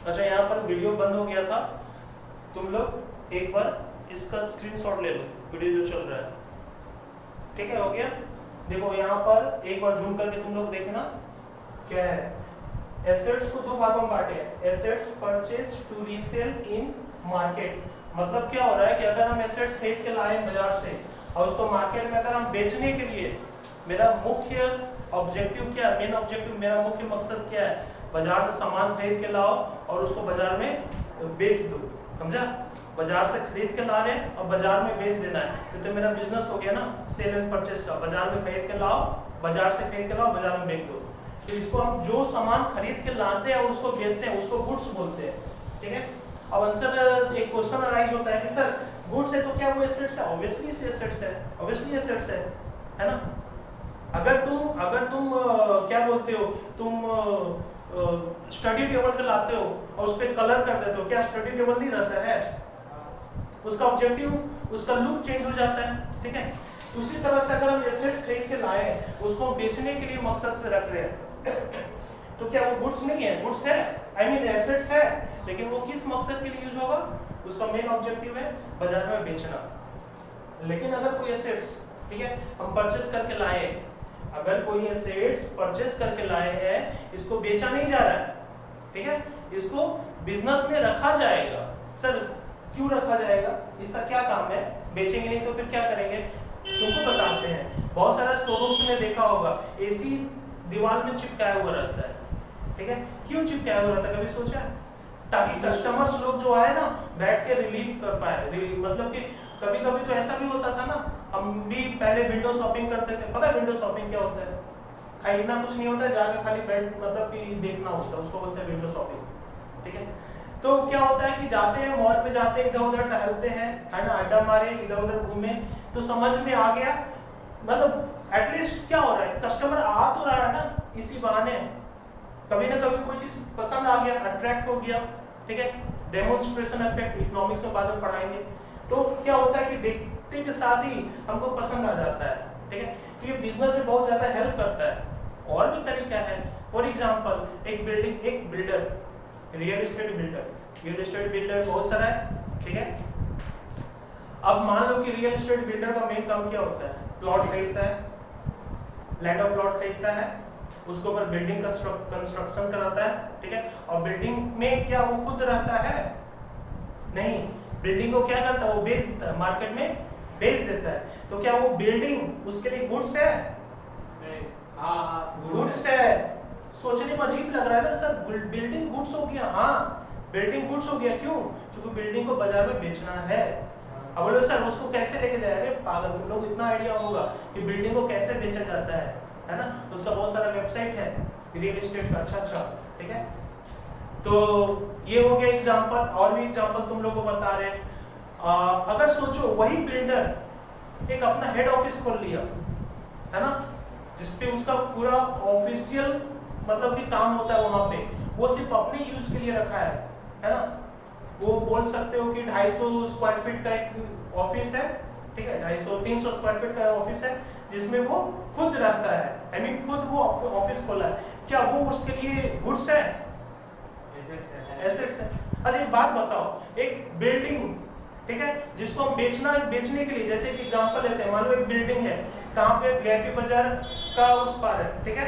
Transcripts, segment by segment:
अच्छा यहाँ पर वीडियो बंद हो गया था, तुम लोग एक बार इसका स्क्रीनशॉट ले लो, वीडियो जो चल रहा है। ठीक है, हो गया। देखो यहाँ पर एक बार जूम करके तुम लोग देखना क्या है। एसेट्स को दो भागों में बांटे हैं, assets purchase to resale in market. मतलब क्या हो रहा है कि अगर हम एसेट्स खरीद के लाए बाजार से और उसको मार्केट में अगर हम बेचने के लिए, मेरा मुख्य ऑब्जेक्टिव क्या है, मेन ऑब्जेक्टिव, मेरा मुख्य मकसद क्या है, बाजार से सामान खरीद के लाओ और उसको बाजार में बेच दो। समझा? बाजार से खरीद के ला रहे हैं और बाजार में बेच देना है, तो मेरा बिजनेस हो गया ना, सेल एंड परचेज का। बाजार में खरीद के लाओ, बाजार से खरीद के लाओ, बाजार में बेच दो। तो इसको हम जो सामान खरीद के लाते हैं और उसको बेचते हैं उसको गुड्स बोलते हैं। ठीक है। अब आंसर एक क्वेश्चन अराइज होता है कि सर गुड्स है तो क्या वो एसेट्स है? ऑब्वियसली एसेट्स है, ऑब्वियसली एसेट्स है ना। अगर तुम क्या बोलते हो, तुम स्टडी टेबल पे लाते हो और उस पर कलर कर देते हो, क्या स्टडी टेबल नहीं रहता है? उसका ऑब्जेक्टिव, उसका लुक चेंज हो जाता है। ठीक है। उसी तरह से अगर हम एसेट्स खरीद के लाए उसको बेचने के लिए मकसद से रख रहे हैं तो क्या वो गुड्स नहीं है? गुड्स है, आई मीन एसेट्स है, लेकिन वो किस मकसद के लिए यूज होगा? उसका मेन ऑब्जेक्टिव है बाजार में बेचना। लेकिन अगर कोई एसेट्स, ठीक है, हम परचेस करके लाए, अगर कोई एसेट्स परचेस करके लाए हैं, इसको बेचा नहीं जा रहा है, ठीक है, इसको बिजनेस में रखा जाएगा। सर क्यों रखा जाएगा? इसका क्या काम है? बेचेंगे नहीं तो फिर क्या करेंगे? तुमको बताते हैं। बहुत सारा शोरूम्स में देखा होगा एसी दीवार में चिपकाया हुआ रहता है। ठीक है, क्यों चिपकाया हुआ रहता है कभी सोचा? ताकि कस्टमर्स लोग जो आए ना बैठ के रिलीफ कर पाए। मतलब कि कभी कभी तो ऐसा भी होता था ना, हम भी पहले विंडो शॉपिंग करते थे। पता है विंडो शॉपिंग क्या होता है? खरीदना कुछ नहीं होता है, जाकर खाली बैठ मतलब कि देखना होता है, उसको बोलते हैं विंडो शॉपिंग। ठीक है। तो क्या होता है कि जाते हैं मॉल पे, जाते हैं इधर उधर टहलते हैं, है ना, अड्डा मारे, इधर उधर घूमे, तो समझ में आ गया, मतलब एटलीस्ट क्या हो रहा है, कस्टमर आ तो रहा है ना इसी बहाने, कभी ना कभी कोई चीज पसंद आ गया, अट्रैक्ट हो गया। ठीक है। डेमोन्स्ट्रेशन इफेक्ट इकोनॉमिक्स में बाद में पढ़ाएंगे। तो क्या होता है कि देखते के साथ ही हमको पसंद आ जाता है। ठीक है। तो ये बिजनेस में बहुत ज्यादा हेल्प करता है। और भी तरीका है। फॉर एग्जांपल एक बिल्डर, रियल एस्टेट बिल्डर बहुत सारा है। ठीक है। अब मान लो कि रियल एस्टेट बिल्डर का मेन काम क्या होता है? प्लॉट खरीदता है, लैंड ऑफ प्लॉट खरीदता है, उसके ऊपर बिल्डिंग का कंस्ट्रक्शन कराता है। ठीक है। और बिल्डिंग में क्या वो खुद रहता है? नहीं, बिल्डिंग को क्या करता है? वो बेच देता है, मार्केट में बेच देता है। तो क्या वो बिल्डिंग उसके लिए गुड्स है? हाँ, गुड्स है। सोचने में अजीब लग रहा है ना सर, बिल्डिंग गुड्स हो गया। हाँ, बिल्डिंग गुड्स हो गया। क्यों? क्योंकि बिल्डिंग को बाजार में बेचना है। अब बोलो सर उसको कैसे लेके जाएंगे? पागल, तुम लोग इतना आइडिया होगा कि बिल्डिंग को कैसे बेचा जाता है ना? उसका बहुत सारा वेबसाइट है रियल एस्टेट का। अच्छा, ठीक है। तो ये हो गया एग्जांपल। और भी एग्जांपल तुम लोगों को बता रहे हैं। अगर सोचो वही बिल्डर एक अपना हेड ऑफिस खोल लिया, है ना, जिसपे उसका पूरा ऑफिशियल मतलब कि काम होता है, वहां पे वो सिर्फ अपने यूज के लिए रखा है ना। वो बोल सकते हो कि 250 स्क्वायर फीट का एक ऑफिस है। ठीक है, 250-300 स्क्वायर फीट का ऑफिस है जिसमें वो खुद रहता है, आई मीन खुद वो ऑफिस खोला है। क्या वो उसके लिए गुड्स है? एसेट्स है। अच्छा एक बात बताओ, एक बिल्डिंग, ठीक है, जिसको हम बेचने के लिए, जैसे कि एग्जांपल लेते हैं, मान लो एक बिल्डिंग है, कहाँ पे? वीआईपी बाजार का उस पार है। ठीक है।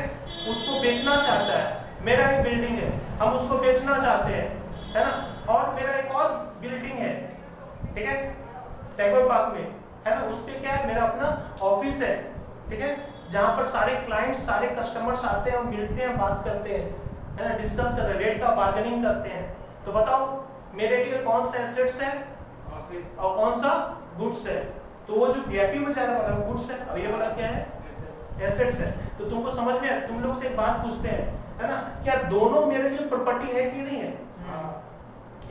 उसको बेचना चाहता है, मेरा एक बिल्डिंग है, हम उसको बेचना चाहते हैं, है ना। और मेरा एक और बिल्डिंग है, ठीक है, टैगोर पार्क में, है ना, उस पे क्या है? मेरा अपना ऑफिस है। ठीक है। जहाँ पर सारे क्लाइंट्स, सारे कस्टमर्स आते हैं, मिलते हैं, बात करते हैं, है ना, डिस्कस करते हैं, रेट का बार्गेनिंग करते हैं। तो बताओ मेरे लिए कौन सा एसेट्स है? ऑफिस। और कौन सा गुड्स है? तो वो जो वीआईपी बाजार वाला गुड्स है, और ये वाला क्या है? एसेट्स है। तो तुमको समझ में आया? तुम लोग से एक बात पूछते हैं, है ना, क्या दोनों मेरे लिए प्रॉपर्टी है कि नहीं है?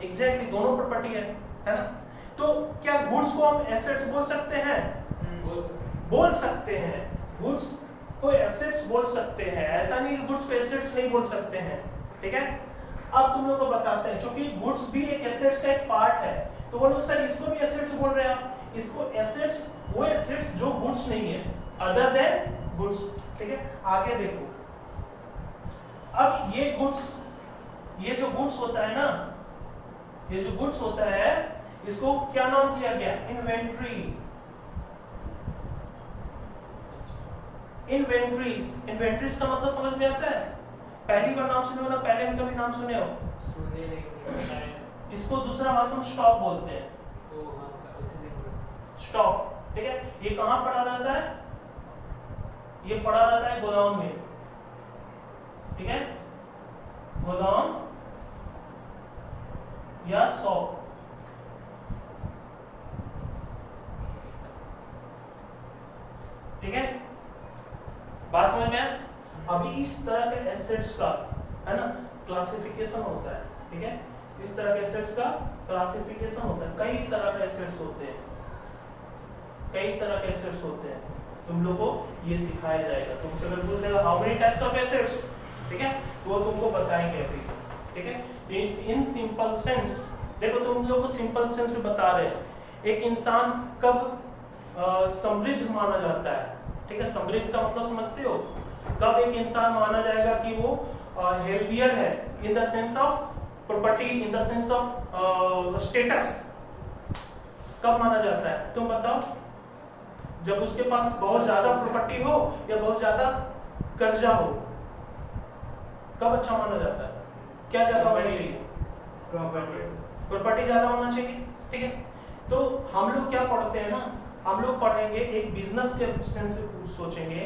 एग्जैक्टली, दोनों प्रॉपर्टी है ना। तो क्या गुड्स को हम एसेट्स बोल सकते हैं? बोल सकते हैं। गुड्स को एसेट्स बोल सकते हैं, ऐसा नहीं गुड्स को एसेट्स नहीं बोल सकते हैं। ठीक है। अब तुम लोग को बताते हैं, क्योंकि गुड्स भी एक एसेट्स का एक पार्ट है, तो बोलो सर इसको भी एसेट्स बोल रहे हैं आप। इसको एसेट्स, वो एसेट्स जो गुड्स नहीं है, अदर देन गुड्स। ठीक है। आगे देखो, अब ये गुड्स ये जो गुड्स होता है ना, ये जो गुड्स होता है इसको क्या नाम दिया गया? इन्वेंट्री। इन्वेंट्रीज, इन्वेंट्रीज का मतलब समझ में आता है? पहली बार नाम सुने हो ना, पहले भी कभी नाम सुने हो? सुने नहीं। इसको दूसरा भाषा में स्टॉक बोलते हैं। स्टॉक, ठीक है। ये कहाँ पड़ा रहता है? ये पड़ा रहता है गोदाम में, ठीक है, गोदाम या शॉप। ठीक है, बात समझ में? अभी इस तरह के एसेट्स का, है ना, क्लासिफिकेशन होता है, ठीक है। इस तरह के एसेट्स का क्लासिफिकेशन होता है। कई तरह के एसेट्स होते हैं, कई तरह के एसेट्स होते हैं। तुम लोगों को ये सिखाया जाएगा। तुमसे अगर पूछ लेगा how many types of assets, ठीक है, तो वो तुमको बताएंगे अभी, ठीक है। इन सिंपल सेंस, देखो तुम लोगों को सिंपल सेंस में बता रहे हैं एक इंसान कब समृद्ध माना जाता है, ठीक है। समृद्ध का मतलब समझते हो? कब एक इंसान माना जाएगा कि वो हेल्थियर है in the sense of property, in the sense of status, कब माना जाता है? तुम बताओ। जब उसके पास बहुत ज्यादा प्रॉपर्टी हो या बहुत ज्यादा कर्जा हो, कब अच्छा माना जाता है? क्या ज्यादा होना चाहिए? प्रॉपर्टी ज्यादा होना चाहिए, ठीक है। तो हम लोग क्या पढ़ते हैं ना, हम लोग पढ़ेंगे एक बिजनेस के सेंस से सोचेंगे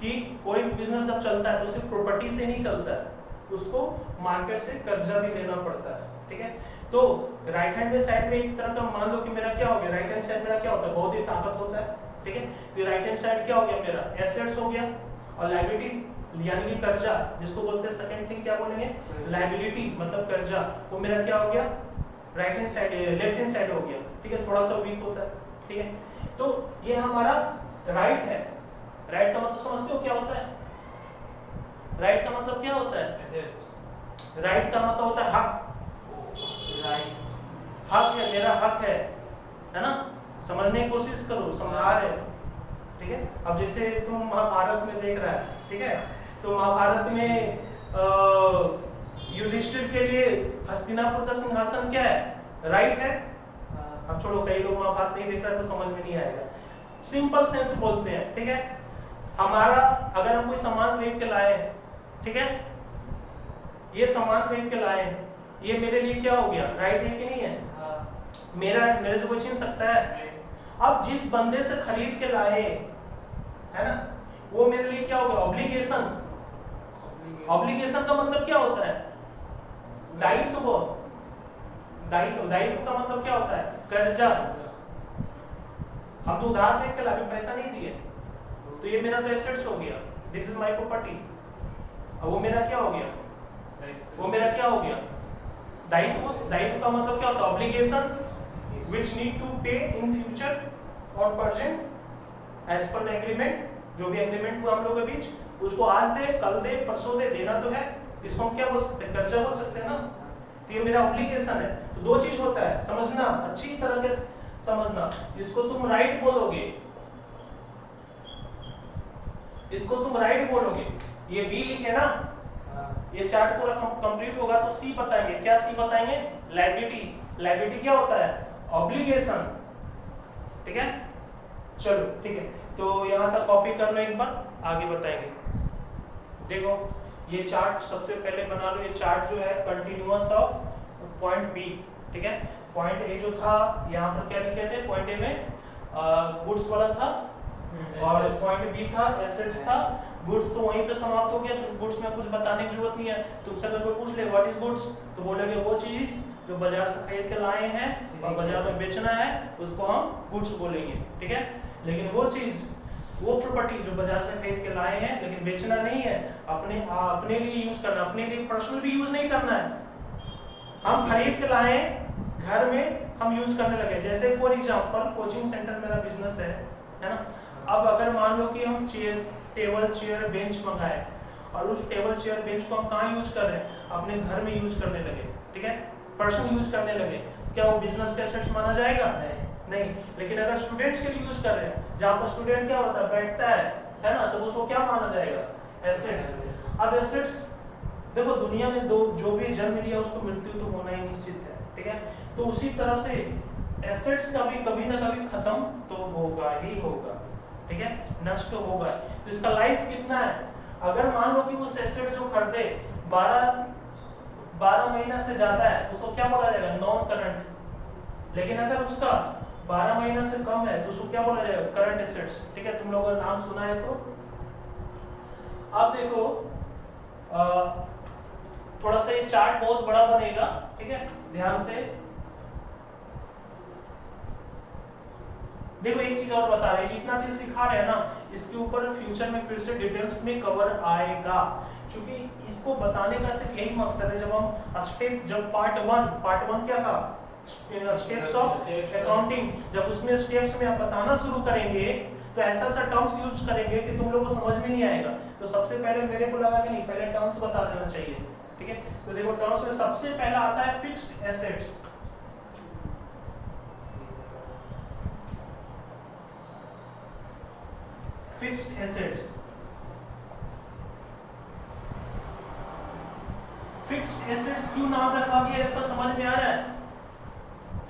कि कोई बिजनेस जब चलता है तो सिर्फ प्रॉपर्टी से नहीं चलता है, उसको मार्केट से कर्जा भी लेना पड़ता है, ठीक है। तो राइट हैंड साइड में एक तरह का मान लो कि मेरा क्या हो गया, राइट हैंड साइड मेरा क्या होता है? बहुत ही ताकत होता है, ठीक है। तो राइट हैंड साइड क्या हो गया मेरा? एसेट्स हो गया, और लायबिलिटीज यानी कि कर्जा, जिसको बोलते हैं सेकंड थिंग क्या बोलेंगे? लायबिलिटी मतलब कर्जा, वो मेरा क्या हो गया? Right hand side, left hand side हो गया, ठीक है। थोड़ा सा वीक होता है, ठीक है। तो ये हमारा राइट है। राइट का मतलब समझते हो क्या होता है? राइट का मतलब क्या होता है? राइट का मतलब होता है हक। हक है, मेरा हक है ना। समझने की कोशिश करो, समझा रहे, ठीक है। अब जैसे तुम महाभारत में देख रहा है, ठीक है, तो महाभारत में युधिष्ठिर के लिए हस्तिनापुर का सिंहासन क्या है? राइट है। अब छोड़ो, कई लोग महाभारत नहीं देख रहे तो समझ में नहीं आएगा। सिंपल सेंस बोलते हैं, ठीक है। हमारा अगर हम कोई सामान खरीद के लाए, ठीक है, ये सामान खरीद के लाए, ये मेरे लिए क्या हो गया? राइट है कि नहीं है? मेरे से कोई छीन सकता है? अब जिस बंदे से खरीद के लाए, है ना, वो मेरे लिए क्या हो गया? ऑब्लिगेशन। ऑब्लिगेशन का मतलब क्या होता है? दायित्व। दायित्व का मतलब क्या होता है? कर्जा। हम तो उधार देख के लाए, पैसा नहीं दिए, तो ये मेरा तो एसेट्स हो गया, दिस इज माय प्रॉपर्टी। अब वो मेरा क्या हो गया? वो मेरा क्या हो गया? दायित्व। दायित्व का मतलब क्या होता है? Obligation which need to pay in future or present as per the agreement। जो भी एग्रीमेंट हुआ हम लोगों के बीच, उसको आज दे, कल दे, परसों दे, देना तो है। इसको हम क्या बोल सकते हैं? कर्जा बोल सकते हैं ना। तो ये मेरा ऑब्लिगेशन है। तो दो चीज होता है, समझना, अच्छी तरह से समझना। इसको तुम राइट बोलोगे, इसको तुम राइट बोलोगे। ये बी लिखे ना, ये चार्ट पूरा कंप्लीट होगा तो सी बताएंगे। क्या सी बताएंगे? लायबिलिटी। लायबिलिटी क्या होता है? ऑब्लिगेशन, ठीक है। चलो ठीक है, तो यहाँ तक कॉपी कर लो, एक बार आगे बताएंगे। देखो ये चार्ट सबसे पहले बना लो। ये चार्ट जो है कंटिन्यूअस ऑफ पॉइंट बी, ठीक है। पॉइंट ए जो था, यहाँ पर क्या लिखे थे? पॉइंट ए में गुड्स वाला था, और पॉइंट बी था एसेट्स था। गुड्स तो वहीं पे समाप्त हो गया, गुड्स में कुछ बताने की जरूरत नहीं है। तुमसे अगर कोई पूछ ले व्हाट इज गुड्स, तो बोलोगे वो चीज जो बाजार से खरीद के लाए हैं और बाजार में बेचना है, उसको हम गुड्स बोलेंगे, ठीक है। लेकिन वो चीज, वो प्रॉपर्टी जो बाजार से खरीद के लाए हैं लेकिन बेचना नहीं है, अपने लिए यूज करना, अपने लिए पर्सनल भी यूज नहीं करना है। हम खरीद के लाए, घर में हम यूज करने लगे। जैसे फॉर एग्जांपल कोचिंग सेंटर मेरा बिजनेस है ना। अब अगर मान लो कि हम टेबल चेयर बेंच मंगाए, और उस टेबल चेयर बेंच को हम कहाँ यूज कर रहे हैं? अपने घर में यूज करने लगे, ठीक है, पर्सनल यूज करने लगे। क्या वो बिजनेस का एसेट्स माना जाएगा? नहीं। लेकिन अगर स्टूडेंट्स के लिए यूज कर रहे हैं, जहाँ पर स्टूडेंट क्या होता है? बैठता है ना, तो उसको क्या माना जाएगा? एसेट्स। अब एसेट्स देखो दुनिया में दो जो भी जन्म लिया उसको मृत्यु तो होना ही निश्चित है, ठीक है। तो उसी तरह से एसेट्स का भी कभी ना कभी खत्म तो होगा ही होगा, ठीक है, नष्ट तो होगा। तो इसका लाइफ कितना है? अगर मान लो कि उस एसेट जो खरीदे 12 महीना से ज्यादा है, उसको क्या बोला जाएगा? Non current. लेकिन अगर उसका 12 महीना से कम है तो उसको क्या बोला जाएगा? करंट एसेट्स, ठीक है। तुम लोगों ने नाम सुना है तो अब देखो थोड़ा सा ये चार्ट बहुत बड़ा बनेगा, ठीक है, ध्यान से देखो। एक चीज और बता रहे हैं, जितना चीज सिखा रहे हैं ना इसके ऊपर फ्यूचर में फिर से डिटेल्स में कवर आएगा, क्योंकि इसको बताने का सिर्फ यही मकसद है। जब हम स्टेप, जब पार्ट वन क्या था? स्टेप्स ऑफ अकाउंटिंग, जब उसमें स्टेप्स में आप बताना शुरू करेंगे तो ऐसा ऐसा टर्म्स यूज करेंगे कि तुम लोगों को समझ में नहीं आएगा। तो सबसे पहले मेरे को लगा कि नहीं, पहले टर्म्स बता देना चाहिए, ठीक है। तो देखो टर्म्स में सबसे पहला आता है fixed assets. Fixed assets, fixed assets क्यों नाम रखा गया इसका समझ में आ रहा है?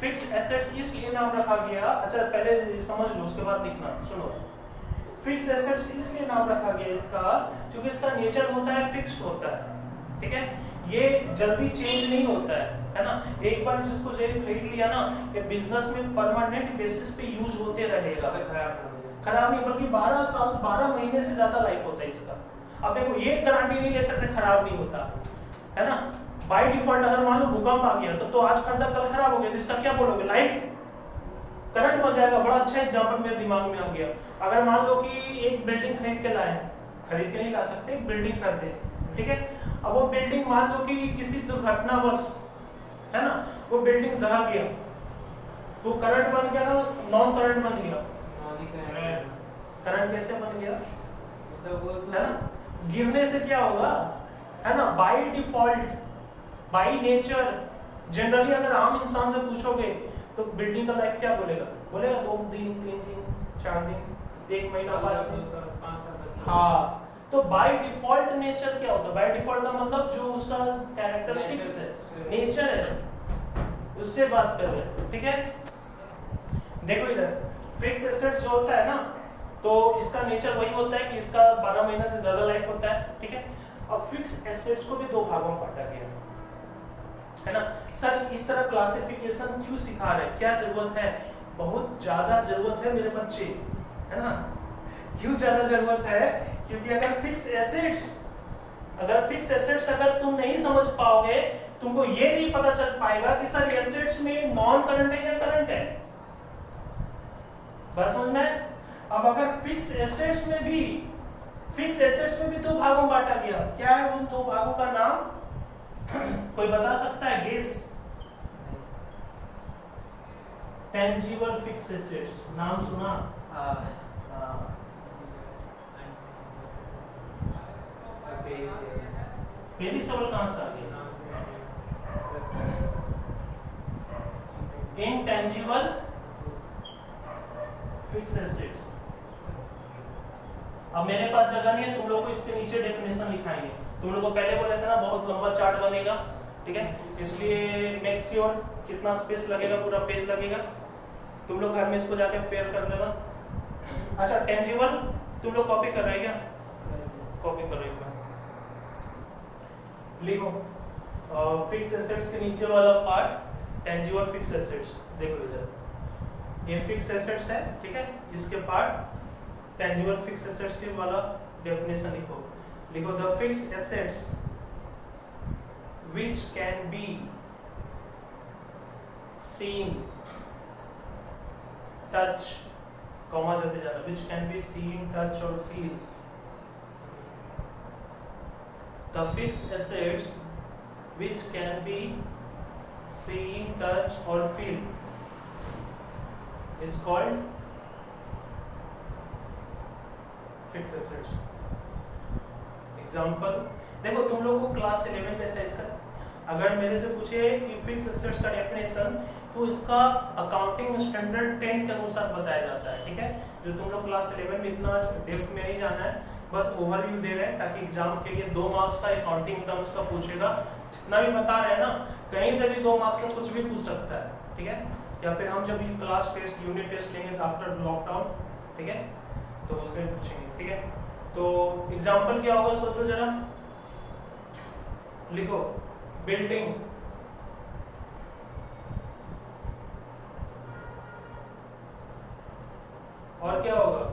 फिक्स्ड एसेट्स इसलिए नाम रखा गया, अच्छा पहले समझ लो उसके बाद लिखना। सुनो, फिक्स्ड एसेट्स इसलिए नाम रखा गया इसका क्योंकि इसका नेचर होता है फिक्स्ड होता है, ठीक है। ये जल्दी चेंज नहीं होता है ना। एक बार इसको खरीद लिया ना, ये बिजनेस में परमानेंट बेसिस पे यूज होते रहेगा, खराब नहीं, बल्कि 12 महीने से ज्यादा लाइफ होता है इसका। अब देखो ये गारंटी नहीं ले सकते खराब नहीं होता है ना। बाय डिफॉल्ट अगर मान लो भूकंप आ गया तो आज खरीदा कल खराब हो गया तो इसका क्या बोलोगे? लाइफ करंट बन जाएगा। बड़ा अच्छा एग्जांपल मेरे दिमाग में आ गया। अगर मान लो कि एक बिल्डिंग खरीद के लाए, खरीद के नहीं ला सकते, एक बिल्डिंग खरीदे, ठीक है। अब वो बिल्डिंग मान लो कि किसी दुर्घटनावश है ना, वो बिल्डिंग ढह गया तो करंट बन गया ना, नॉन करंट बन गया? करंट कैसे बन गया? है ना, गिरने से क्या होगा, है ना, by default, by nature. Generally अगर आम इंसान से पूछोगे तो बिल्डिंग का लाइफ क्या बोलेगा? 2 दिन, 3 दिन, 4 दिन, 1 महीना, 5 दिन। हाँ, तो बाय डिफॉल्ट नेचर क्या होता है? बाय डिफॉल्ट का मतलब जो उसका कैरेक्टरिस्टिक्स है, नेचर है, उससे बात कर रहे हैं, ठीक है। देखो इधर फिक्स एसेट्स जो होता है ना, तो इसका नेचर वही होता है कि इसका 12 महीना से ज्यादा लाइफ होता है, ठीक है। अब फिक्स एसेट्स को भी 2 भागों में बांटा गया है ना। सर इस तरह क्लासिफिकेशन क्यों सिखा रहे हैं? क्या जरूरत है? बहुत ज्यादा जरूरत है मेरे बच्चे, है ना। क्यों ज्यादा जरूरत है? क्योंकि अगर फिक्स एसेट्स अगर तुम नहीं समझ पाओगे, तुमको ये नहीं पता चल पाएगा कि सर एसेट्स में नॉन करंट है या करंट है। बात समझ में? अब अगर फिक्स एसेट्स में भी 2 भागों में बांटा गया, क्या है उन 2 भागों का नाम? कोई बता सकता है? गेस। टेंजिबल फिक्स एसेट्स, नाम सुना? पेरिसेबल कहां से आ गया? Intangible fix assets. अब मेरे पास जगह नहीं है, तुम लोग को इसके नीचे डेफिनेशन लिखाएंगे। तुम लोग को पहले बोला था ना बहुत लंबा चार्ट बनेगा, ठीक है, इसलिए मेक श्योर कितना स्पेस लगेगा, पूरा पेज लगेगा। तुम लोग घर में इसको जाके फेयर कर लेना। अच्छा टेंजिबल तुम लोग कॉपी कर रहे हैं क्या? कॉपी कर रहे हैं, लिखो फिक्स एसेट्स के नीचे वाला पार्ट टेंजिबल फिक्स एसेट्स। देखो इधर ये फिक्स एसेट्स है, ठीक है, इसके पार्ट टेंजिबल फिक्स एसेट्स के वाला डेफिनेशन लिखो the fix assets which can be seen, touch, comma देते जाना, which can be seen, touch or feel. The fixed assets which can be seen, touch or feel is called fixed assets. Example, देखो तुम लोग को class 11 जैसा इसका अगर मेरे से पूछे कि फिक्स एसेट्स का डेफिनेशन, तो इसका अकाउंटिंग स्टैंडर्ड 10 के अनुसार बताया जाता है, ठीक है। जो तुम लोग क्लास 11 में इतना डेप्थ में नहीं जाना है, बस ओवरव्यू दे रहे हैं ताकि एग्जाम के लिए 2 मार्क्स का अकाउंटिंग टर्म्स का पूछेगा। जितना भी बता रहे हैं ना, कहीं से भी 2 मार्क्स में कुछ भी पूछ सकता है, ठीक है। या फिर हम जब क्लास टेस्ट यूनिट टेस्ट लेंगे आफ्टर लॉकडाउन, ठीक है, तो उसमें पूछेंगे, ठीक है। तो एग्जाम्पल क्या होगा सोचो जरा, लिखो बिल्डिंग, और क्या होगा,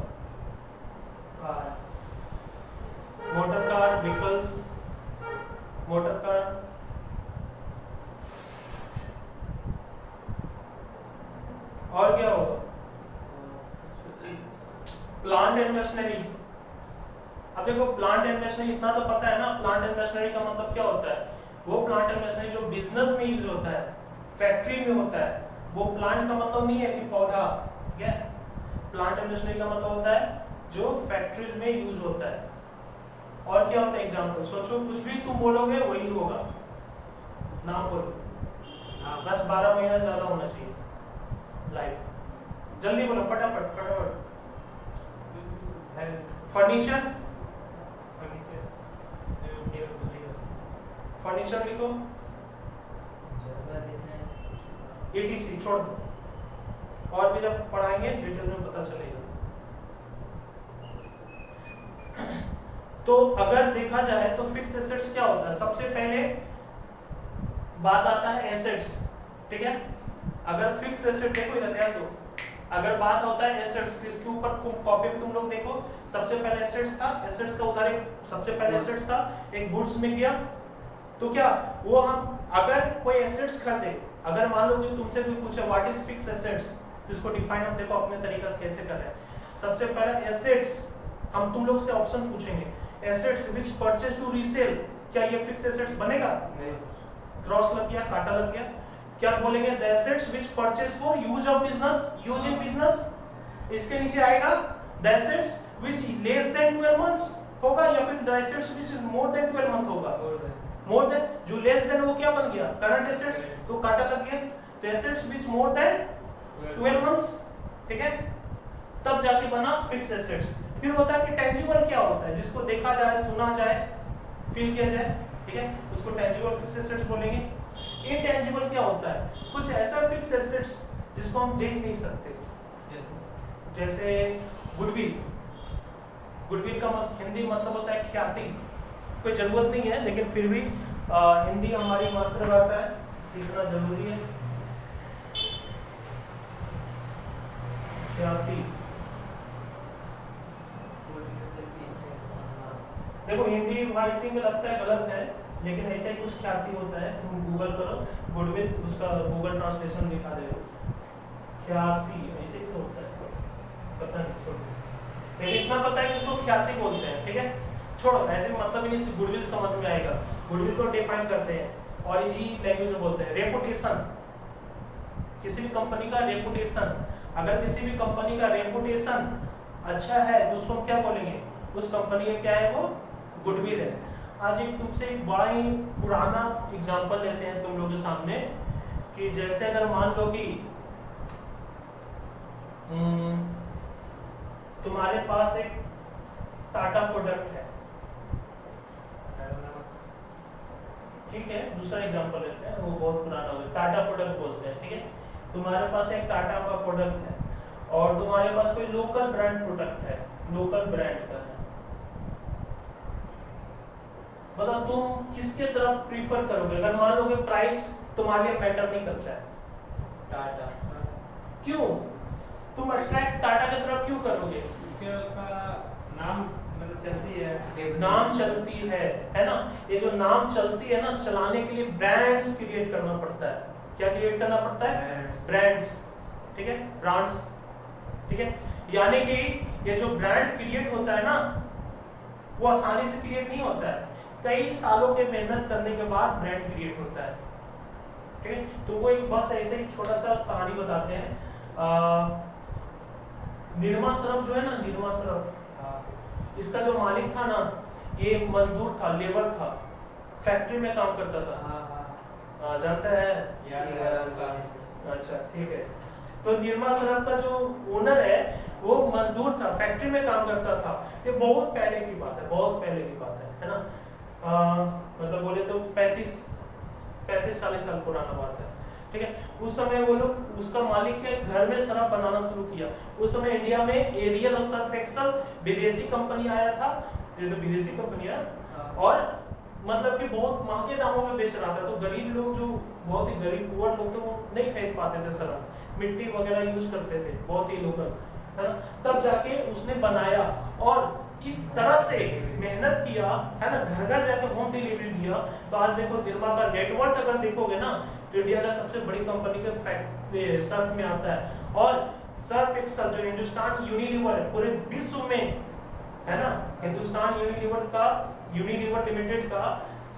car, motor car, vehicles, motor car, और क्या होगा, प्लांट एंड मशीनरी। अब देखो प्लांट एंड मशीनरी इतना तो पता है ना, प्लांट एंड मशीनरी का मतलब क्या होता है, वो प्लांट एंड मशीनरी जो बिजनेस में यूज होता है, फैक्ट्री में होता है। वो प्लांट का मतलब नहीं है कि पौधा, ठीक है। प्लांट एंड मशीनरी का मतलब होता है जो फैक्ट्रीज में यूज होता है। और क्या होता है एग्जांपल, सोचो कुछ भी तुम बोलोगे वही होगा, नाम बोलो, बस 12 महीना ज्यादा होना चाहिए लाइफ, जल्दी बोलो फटाफट फटाफट। फर्नीचर, फर्नीचर लिखो, एटीसी छोड़ दो, और भी जब पढ़ाएंगे डिटेल में पता चलेगा। तो अगर देखा जाए तो फिक्स्ड एसेट्स क्या होता है, सबसे पहले बात आता है एसेट्स, ठीक है। अगर फिक्स्ड एसेट देखो इधर ध्यान दो, अगर बात होता है एसेट्स, इसके ऊपर कॉपी में तुम लोग देखो, सबसे पहले एसेट्स था, एसेट्स का उदाहरण सबसे पहले एसेट्स था, एक गुड्स में गया, तो क्या वो हम अगर कोई एसेट्स खरीदे, अगर मान लो कि तुमसे कोई पूछे व्हाट इज फिक्स्ड एसेट्स, तो इसको डिफाइन हम देखो अपने तरीके से कैसे कर रहे हैं। सबसे पहले एसेट्स, हम तुम लोग से ऑप्शन पूछेंगे, assets which purchase to resale, क्या ये फिक्स्ड एसेट्स बनेगा? नहीं। क्रॉस लग गया, काटा लग गया। क्या बोलेंगे, the assets which purchase for use of business, use in business. इसके नीचे आएगा the assets which less than 12 months होगा, या फिर the assets which more than 12 month होगा। मोर देन, जो लेस देन वो क्या बन गया, करंट एसेट्स, तो काटा लग गया। तो assets which more than 12 months, ठीक है, तब जाके बना फिक्स्ड एसेट्स। फिर होता है कि टेंजिबल क्या होता है, जिसको देखा जाए, सुना जाए, फील किया जाए, ठीक है, उसको टेंजिबल फिक्स्ड एसेट्स बोलेंगे। इनटेंजिबल क्या होता है, कुछ ऐसा फिक्स्ड एसेट्स जिसको हम देख नहीं सकते, जैसे गुडविल। गुडविल का हिंदी मतलब होता है ख्याति, कोई जरूरत नहीं है लेकिन फिर भी हिंदी हमारी मातृभाषा है, सीखना जरूरी है। ख्याति, देखो हिंदी वाइटिंग में लगता है गलत है, लेकिन ऐसा ही कुछ ख्याति होता है, तुम गूगल करो गुडविल, उसका गूगल ट्रांसलेशन दिखा देगा, ख्याति ऐसे ही होता है, पता नहीं, छोड़ो। लेकिन इतना पता है कि उसको ख्याति बोलते हैं, ठीक है, छोड़ो, ऐसे मतलब ही नहीं, गुडविल समझ में आएगा। गुडविल को डिफाइन करते हैं और इजी लैंग्वेज में बोलते हैं, रेपुटेशन, किसी भी कंपनी का रेपुटेशन। अगर किसी भी कंपनी का रेपुटेशन अच्छा है तो उसको क्या बोलेंगे, उस कंपनी का क्या है, वो गुडविल है। आज एक तुमसे एक बड़ा ही पुराना एग्जांपल लेते हैं तुम लोगों के सामने, कि जैसे अगर मान लो कि तुम्हारे पास एक टाटा प्रोडक्ट है, ठीक है, दूसरा एग्जांपल लेते हैं, वो बहुत पुराना हो गया, टाटा प्रोडक्ट बोलते हैं, ठीक है। तुम्हारे पास एक टाटा का प्रोडक्ट है और तुम्हारे पास कोई लोकल ब्रांड प्रोडक्ट है, लोकल ब्रांड का है, मतलब तुम किसके तरफ प्रीफर करोगे? अगर मान लो कि प्राइस तुम्हारे लिए मैटर नहीं करता है, टाटा, क्यों तुम अट्रैक्ट टाटा की तरफ क्यों करोगे? क्योंकि उसका नाम मतलब चलती है, नाम चलती है ना, ये जो नाम चलती है ना, चलाने के लिए ब्रांड्स क्रिएट करना पड़ता है। क्या क्रिएट करना पड़ता है? ब्रांड्स, ठीक है, ब्रांड्स, ठीक है। यानी कि ये जो ब्रांड क्रिएट होता है ना, वो आसानी से क्रिएट नहीं होता है, कई सालों के मेहनत करने के बाद ब्रांड क्रिएट होता है, ठीक है। तो वो एक बस ऐसे ही छोटा सा कहानी बताते हैं। निरमा सरफ जो है ना, निरमा सरफ, इसका जो मालिक था ना, ये एक मजदूर था, लेबर था, फैक्ट्री में काम करता था। जानता है? अच्छा ठीक है। तो निरमा सरफ का जो ओनर है वो मजदूर था, फैक्ट्री में काम करता था। ये बहुत पहले की बात है, बहुत पहले की बात है ना। मतलब बोले तो 35-40 साल पुराना बात है, ठीक है। उस समय वो लोग, उसका मालिक है, घर में शराब बनाना शुरू किया। उस समय इंडिया में एरियल और सर्फ एक्सेल विदेशी कंपनी आया था, ये तो विदेशी कंपनी है, और मतलब कि बहुत महंगे दामों में बेच रहा था। तो गरीब लोग, जो बहुत ही गरीब पुअर लोग थे, वो नहीं खरीद पाते थे सरफ, मिट्टी वगैरह यूज करते थे, बहुत ही लोकल, है ना। तब जाके उसने बनाया और इस तरह से मेहनत किया, है ना, घर घर जाके होम डिलीवरी दिया। तो आज देखो निरमा का नेटवर्क अगर देखोगे ना, तो इंडिया का सबसे बड़ी कंपनी के सर्फ में आता है। और सर्फ एक्सेल जो हिंदुस्तान यूनिलीवर है पूरे विश्व में, है ना, हिंदुस्तान यूनिलीवर लिमिटेड का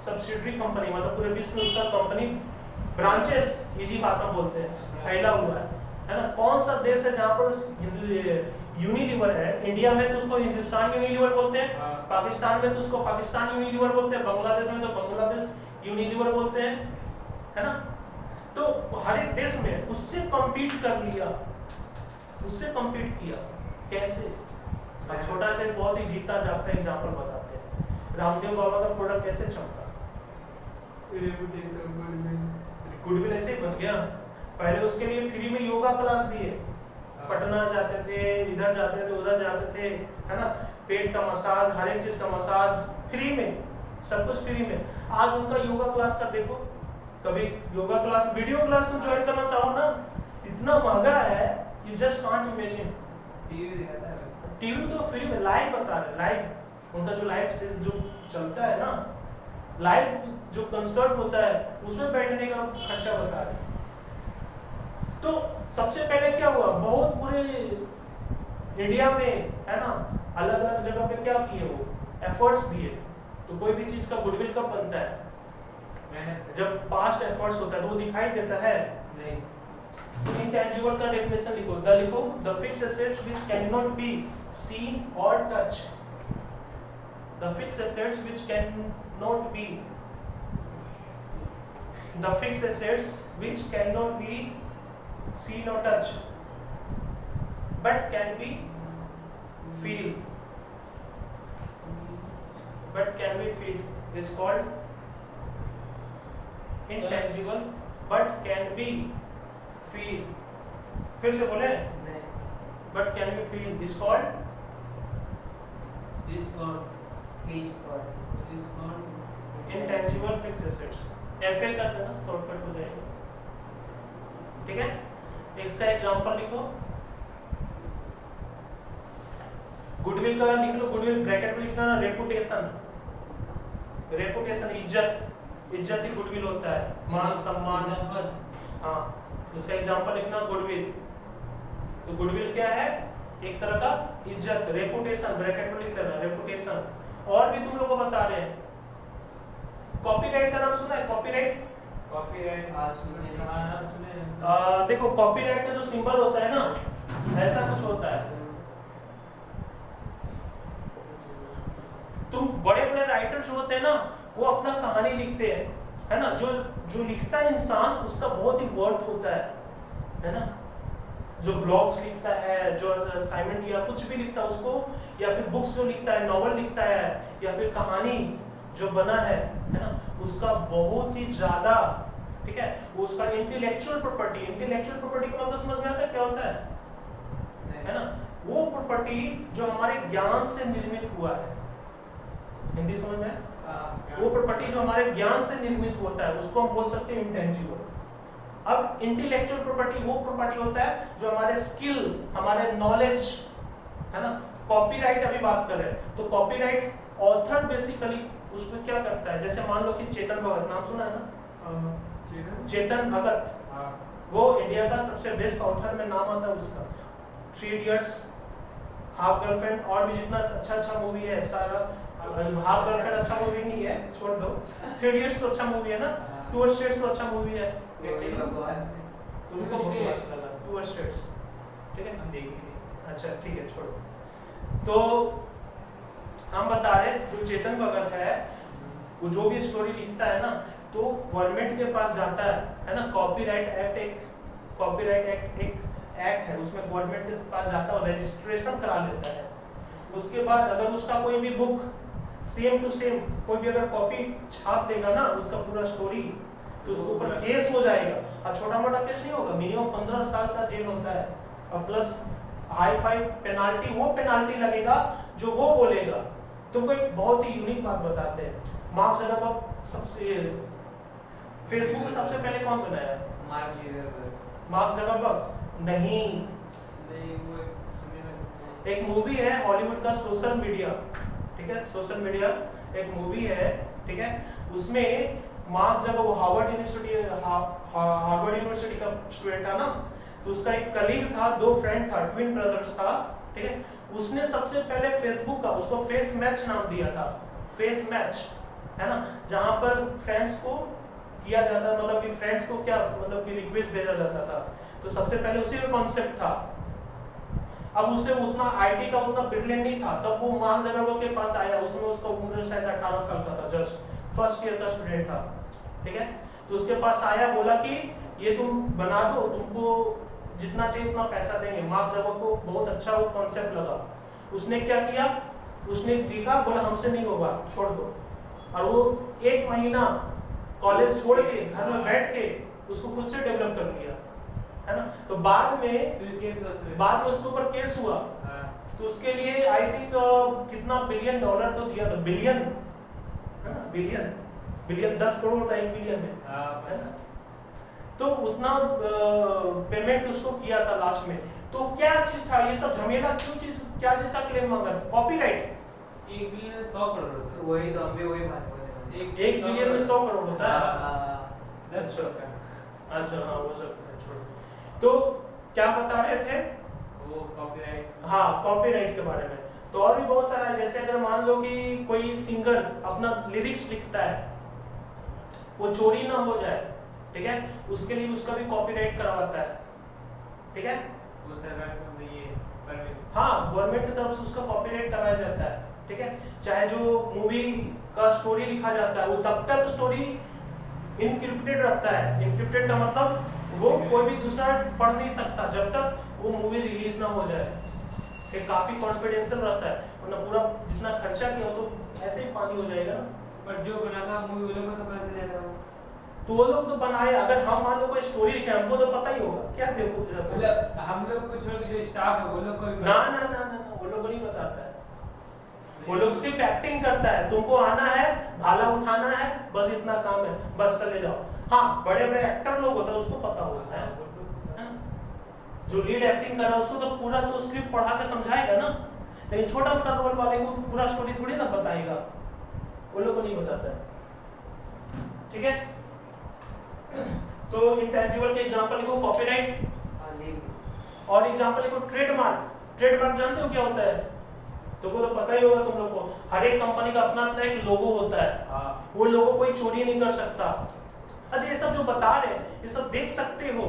सब्सिडरी कंपनी, मतलब पूरे विश्व में उसका कंपनी ब्रांचेस, इजी भाषा बोलते हैं, फैला हुआ है ना। कौन सा देश है जहां पर यूनिलीवर है? इंडिया में तो उसको हिंदुस्तान यूनिलीवर बोलते हैं, पाकिस्तान में तो उसको पाकिस्तान यूनिलीवर बोलते हैं, बांग्लादेश में तो बांग्लादेश यूनिलीवर बोलते हैं, है ना। तो हर एक देश में उससे कम्पीट कर लिया, उससे कम्पीट किया। कैसे? अब छोटा से बहुत ही जीता जागता एग्जाम्पल बताते हैं। रामदेव बाबा का प्रोडक्ट कैसे चमका? गुडविल ऐसे ही बन गया। पहले उसके लिए फ्री में योगा क्लास दिए, पटना जाते थे, इधर जाते थे, उधर जाते थे, है ना, पेट का मसाज, हर एक चीज का मसाज फ्री में, सब कुछ फ्री में। आज उनका योगा क्लास का देखो, कभी योगा क्लास, वीडियो क्लास तुम ज्वाइन करना चाहो ना, इतना महंगा है, you just can't imagine. TV तो फ्री में लाइव बता रहे, लाइव उनका जो लाइव जो चलता है ना, लाइव जो कंसर्ट होता है, उसमें बैठने का खर्चा बता रहे। तो सबसे पहले क्या हुआ, बहुत पूरे इंडिया में, है ना, अलग अलग जगह पे क्या किए, वो एफर्ट्स दिए। तो कोई भी चीज का गुडविल कब बनता है? जब पास्ट एफर्ट्स होता है, तो वो दिखाई देता है नहीं। इंटेंजिबल का डेफिनेशन लिखो, the fixed assets which can not be seen और touch, the fixed assets which can not be, the fixed assets which can not be seen or touch but can be feel is called intangible but can be feel। फिर से बोले, but can be feel is called intangible fixed assets। FA कर देना, shortcut हो जाएगा, ठीक है। इसका एग्जांपल लिखो, गुडविल का लिख लो, गुडविल ब्रैकेट में लिखना, रेपुटेशन, इज्जत, इज्जत ही गुडविल होता है, मान सम्मान। हाँ, उसका एग्जांपल लिखना गुडविल। तो गुडविल क्या है? एक तरह का इज्जत, रेपुटेशन, ब्रैकेट में लिख देना, रेपुटेशन। और भी तुम लोगों को बता रहे हैं, कॉपीराइट का नाम सुना है? कॉपीराइट देखो, कॉपीराइट का जो सिंबल होता है ना, ऐसा कुछ होता है। तुम बड़े बड़े राइटर्स होते हैं ना, वो अपना कहानी लिखते हैं, है ना। जो लिखता है इंसान, उसका बहुत ही वर्थ होता है ना। जो ब्लॉग्स लिखता है, जो असाइनमेंट या कुछ भी लिखता है उसको, या फिर बुक्स जो लिखता है, नॉवल लिखता है, या फिर कहानी जो बना है ना, उसका बहुत ही ज्यादा, ठीक है, उसका इंटेलेक्चुअल प्रॉपर्टी का मतलब समझ में आता है क्या होता है ना। वो प्रॉपर्टी जो हमारे ज्ञान से निर्मित हुआ है, हिंदी समझ में, वो प्रॉपर्टी जो हमारे ज्ञान से निर्मित होता है, उसको हम बोल सकते हैं इंटेंजिबल। अब इंटेलेक्चुअल प्रॉपर्टी वो प्रॉपर्टी होता है जो हमारे स्किल, हमारे नॉलेज, है ना। कॉपीराइट अभी बात कर रहे हैं, तो कॉपीराइट ऑथर बेसिकली उसमें क्या करता है, जैसे मान लो कि चेतन भगत, नाम सुना है ना, चेतन भगत, वो इंडिया का सबसे बेस्ट ऑथर में नाम आता है उसका। 3 इडियट्स, हाफ गर्लफ्रेंड, और भी जितना अच्छा मूवी है सारा, हाफ गर्लफ्रेंड अच्छा मूवी नहीं है, छोड़ दो। 3 इडियट्स तो अच्छा मूवी है ना, 2 स्टेट्स तो अच्छा मूवी है, तुमको 2 स्टेट्स, ठीक है, हम देखेंगे। अच्छा ठीक है, छोड़ो। तो हम बता रहे, जो चेतन भगत है, वो जो भी स्टोरी लिखता है ना, तो गवर्नमेंट के पास जाता है ना। कॉपीराइट एक्ट एक एक्ट है, उसमें गवर्नमेंट के पास जाता है, रजिस्ट्रेशन करा लेता है। उसके बाद अगर उसका कोई भी बुक सेम टू सेम कोई भी अगर कॉपी छाप देगा ना उसका पूरा स्टोरी, तो उसके ऊपर केस हो जाएगा। और छोटा मोटा केस नहीं होगा, मिनिमम 15 साल का जेल होता है, और प्लस हाई फाई पेनाल्टी, वो पेनाल्टी लगेगा जो वो बोलेगा। तुमको एक बहुत ही यूनिक बात बताते हैं, मार्क ज़करबर्ग सबसे फेसबुक में सबसे पहले कौन बनाया? मार्क ज़करबर्ग नहीं, एक मूवी है हॉलीवुड का सोशल मीडिया, ठीक है, सोशल मीडिया एक मूवी है, ठीक है, उसमें मार्क ज़करबर्ग हार्वर्ड यूनिवर्सिटी का स्टूडेंट था ना, तो उसका एक कलीग था, 2 फ्रेंड था, ट्विन ब्रदर्स था, ठीक है, उसने सबसे पहले फेसबुक का उसको फेस मैच नाम दिया था, फेस मैच, है ना, जहां पर फ्रेंड्स को किया जाता, मतलब कि फ्रेंड्स को क्या मतलब कि रिक्वेस्ट भेजा जाता था, तो सबसे पहले उसी का कॉन्सेप्ट था। अब उसे उतना आईटी का उतना ब्रिलियंट नहीं था, तब वो मार्क ज़करबर्ग के पास आया, उसमें उसका उम्र शायद 18 साल का था, जस्ट फर्स्ट ईयर का स्टूडेंट था, ठीक है, तो उसके पास आया, बोला कि ये तुम बना दो, तुमको जितना चाहिए उतना पैसा देंगे। मार्क ज़करबर्ग को बहुत अच्छा वो कॉन्सेप्ट लगा, उसने क्या किया, उसने देखा, बोला हमसे नहीं होगा, छोड़ दो, और वो 1 महीना कॉलेज छोड़ के घर में बैठ के उसको खुद से डेवलप कर लिया, है ना, तो बाद में उसके ऊपर केस हुआ, तो उसके लिए आई थिंक कितना $1 बिलियन तो दिया था, बिलियन, है ना, बिलियन 10 करोड़ होता है 1 बिलियन में, है ना, तो उतना पेमेंट उसको किया था लास्ट में। तो क्या चीज था ये सब झमेला, क्या चीज का क्लेम मांगा था? कॉपीराइट। 1 बिलियन 100 करोड़, वही तो हम भी वही बात बोल रहे हैं। 1 बिलियन में 100 करोड़ होता है। 10 रुपए। अच्छा हाँ वो सब छोड़ो, तो क्या बता रहे थे? वो कॉपीराइट, हाँ कॉपीराइट के बारे में। तो और भी बहुत सारा है, जैसे अगर मान लो कि कोई सिंगर अपना लिरिक्स लिखता है, वो चोरी ना हो जाए, ठीक है, उसके लिए उसका भी कॉपीराइट करवाता है, ठीक है, वो सरकार को ये परमिट, हाँ गवर्नमेंट की तरफ से उसका कॉपीराइट कराया जाता है, ठीक है, चाहे जो मूवी का स्टोरी लिखा जाता है वो तब तक स्टोरी इनक्रिप्टेड रहता है। इनक्रिप्टेड का मतलब वो कोई भी दूसरा पढ़ नहीं सकता जब तक वो मूवी रिलीज ना हो जाए, ये काफी कॉन्फिडेंशियल रहता है, वरना पूरा जितना खर्चा किया तो ऐसे ही पानी हो जाएगा ना। पर जो बनाता मूवी वो लोग को तो पैसे देता है, तो वो लोग तो बनाए, अगर हम मान लो कोई स्टोरी लिखे हमको तो पता ही होगा, क्या बेवकूफ है, मतलब हम लोग को छोड़ के जो स्टाफ है वो लोग को भी ना ना ना ना वो लोग को नहीं बताता है, वो लोग सिर्फ एक्टिंग करता है, तुमको आना है, भाला उठाना है, बस इतना काम है, बस चले जाओ। हाँ बड़े बड़े एक्टर लोग होता है उसको पता होता है, जो लीड एक्टिंग कर रहा है उसको तो पूरा तो स्क्रिप्ट पढ़ा के समझाएगा ना, लेकिन छोटा मोटा रोल वाले को पूरा स्टोरी थोड़ी ना बताएगा, वो लोग को नहीं बताता है, ठीक है। तो इंटेंजिबल के एग्जांपल लिखो कॉपीराइट, और एग्जांपल लिखो ट्रेडमार्क। ट्रेडमार्क जानते हो क्या होता है? तुमको तो पता ही होगा तुम लोग को, हर एक कंपनी का अपना अपना एक लोगो होता है, वो लोगो कोई चोरी नहीं कर सकता। अच्छा ये सब जो बता रहे हैं ये सब देख सकते हो,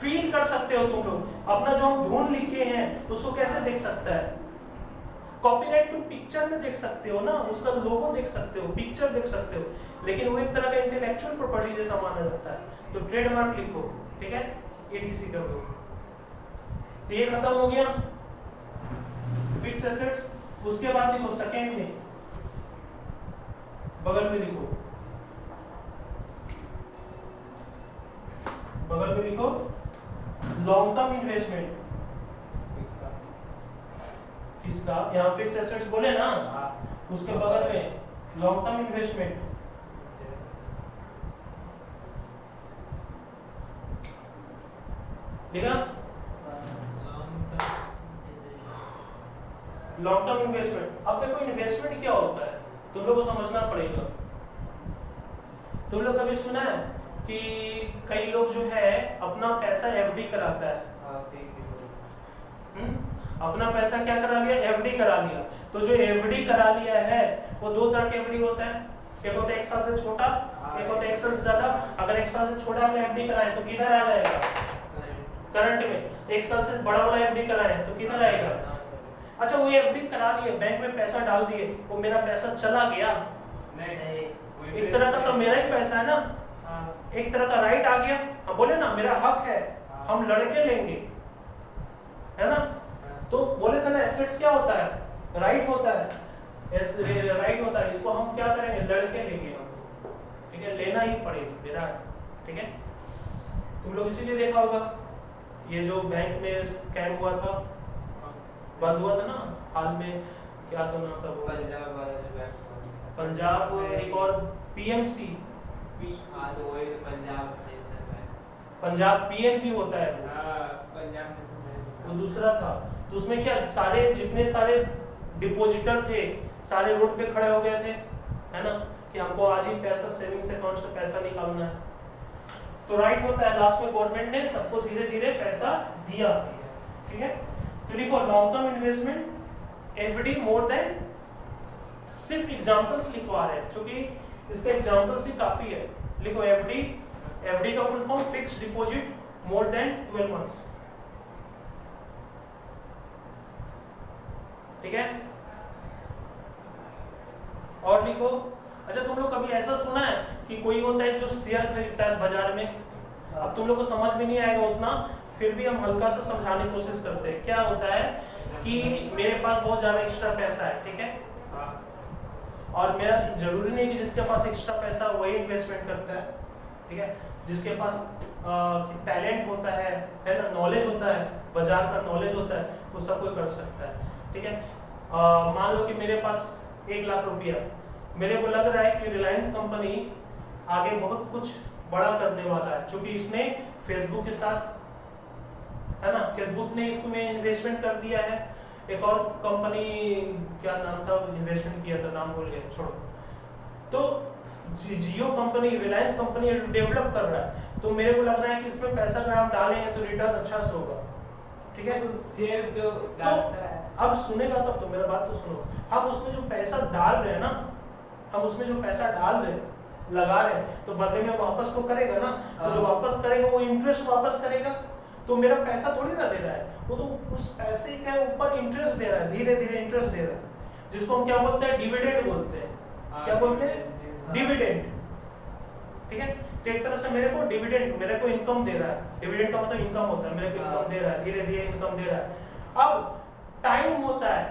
फील कर सकते हो तुम लोग, अपना जो हम धुन लिखे हैं उसको कैसे देख सकता है? कॉपीराइट तुम पिक्चर में देख सकते हो ना, उसका लोगो देख सकते हो, पिक्चर देख सकते हो, लेकिन वो एक तरह का इंटेलेक्चुअल प्रॉपर्टी जैसा माना जाता है। तो ट्रेडमार्क लिखो, ठीक है, एटीसी कर दो। तो ये खत्म हो गया फिक्स एसेट्स। उसके बाद लिखो सेकेंड में, बगल में लिखो, बगल में लिखो लॉन्ग टर्म इन्वेस्टमेंट। किसका? यहाँ फिक्स एसेट्स बोले ना, उसके बगल में लॉन्ग टर्म इन्वेस्टमेंट। देखा? Long term investment. अब देखो इन्वेस्टमेंट क्या होता है तुम लोग को समझना पड़ेगा। तुम लोग कभी सुना है कि कई लोग जो है अपना पैसा एफडी कराता है, अपना पैसा क्या करा लिया? एफडी करा लिया। तो जो एफडी करा लिया है वो 2 तरह के एफडी होता है, एक होता है 1 साल से छोटा, एक होता है 1 साल से ज्यादा। अगर 1 साल से छोटा वाला एफडी कराए तो किधर आ जाएगा? करंट में। 1 साल से बड़ा वाला एफडी कराए तो किधर आएगा? अच्छा वो एफडी करा लिए, बैंक में पैसा डाल दिए, वो मेरा पैसा चला गया? नहीं, एक तरह का तो मेरा ही पैसा है ना, एक तरह का राइट आ गया। बोले ना मेरा हक है, हम लड़के लेंगे, है ना। तो बोले थे ना एसेट्स क्या होता है, राइट होता है, राइट होता है, इसको हम क्या करेंगे, लड़के लेंगे हम, ठीक है, लेना ही पड़ेगा मेरा, ठीक है। तुम लोग इसीलिए देखा होगा ये जो बैंक में स्कैम हुआ था, बंद हुआ था ना हाल में, क्या तो नाम था वो, पंजाब एक और पीएमसी, पंजाब पीएनबी होता है वो दूसरा था। तो उसमें क्या सारे जितने सारे डिपॉजिटर थे सारे रोड पे खड़े हो गए थे, है ना, कि हमको आज ही पैसा सेविंग्स अकाउंट से पैसा निकालना है। तो राइट होता है, लास्ट में गवर्नमेंट ने सबको धीरे धीरे पैसा दिया, ठीक है। तो लिखो long term investment FD more than, सिर्फ एग्जांपल्स लिखवा रहे हैं क्योंकि इसका एग्जांपल्स ही काफी है। लिखो एफडी, एफडी का full form fixed deposit more than 12 months, ठीक है। और लिखो, अच्छा तुम लोग कभी ऐसा सुना है कि कोई होता है जो शेयर खरीदता है बाजार में, अब तुम लोग को समझ में नहीं आएगा उतना, फिर भी हम हल्का सा समझाने की कोशिश करते हैं। क्या होता है कि मेरे पास बहुत ज्यादा एक्स्ट्रा पैसा है, ठीक है, और मेरा जरूरी नहीं कि जिसके पास एक्स्ट्रा पैसा वही इन्वेस्टमेंट करता है, ठीक है। जिसके पास टैलेंट होता है ना, नॉलेज होता है, बाजार का नॉलेज होता है, वो सब कोई कर सकता है, ठीक है। मान लो कि मेरे पास 1 लाख रुपया, मेरे को लग रहा है कि रिलायंस कंपनी आगे बहुत कुछ बड़ा करने वाला है, क्योंकि इसने फेसबुक के साथ, है ना, फेसबुक ने इसमें इन्वेस्टमेंट कर दिया है। एक और कंपनी क्या नाम था, इन्वेस्टमेंट किया था, नाम भूल गया, छोड़ो। तो जियो कंपनी, रिलायंस कंपनी डेवलप कर रहा है, तो मेरे को लग रहा है कि इसमें पैसा अगर हम डालेंगे तो रिटर्न अच्छा से होगा, ठीक है। तो शेयर जो डालता है, अब सुनेगा तब तो, मेरा बात तो सुनो। हम उसमें जो पैसा डाल रहे हैं ना, हम उसमें जो पैसा डाल रहे हैं, लगा रहे हैं, तो बदले में वापस तो करेगा ना, तो जो वापस करेगा वो इंटरेस्ट वापस करेगा। तो मेरा पैसा थोड़ी ना दे रहा है, वो तो उस पैसे के ऊपर इंटरेस्ट दे रहा है, धीरे धीरे इंटरेस्ट दे रहा है, जिसको हम क्या बोलते हैं, डिविडेंड बोलते हैं। क्या बोलते हैं, डिविडेंड, ठीक है। तो एक तरह से मेरे को डिविडेंड, मेरे को इनकम दे रहा है, डिविडेंड का मतलब इनकम होता है, मेरे को इनकम दे रहा है, धीरे धीरे इनकम दे रहा है। अब टाइम होता है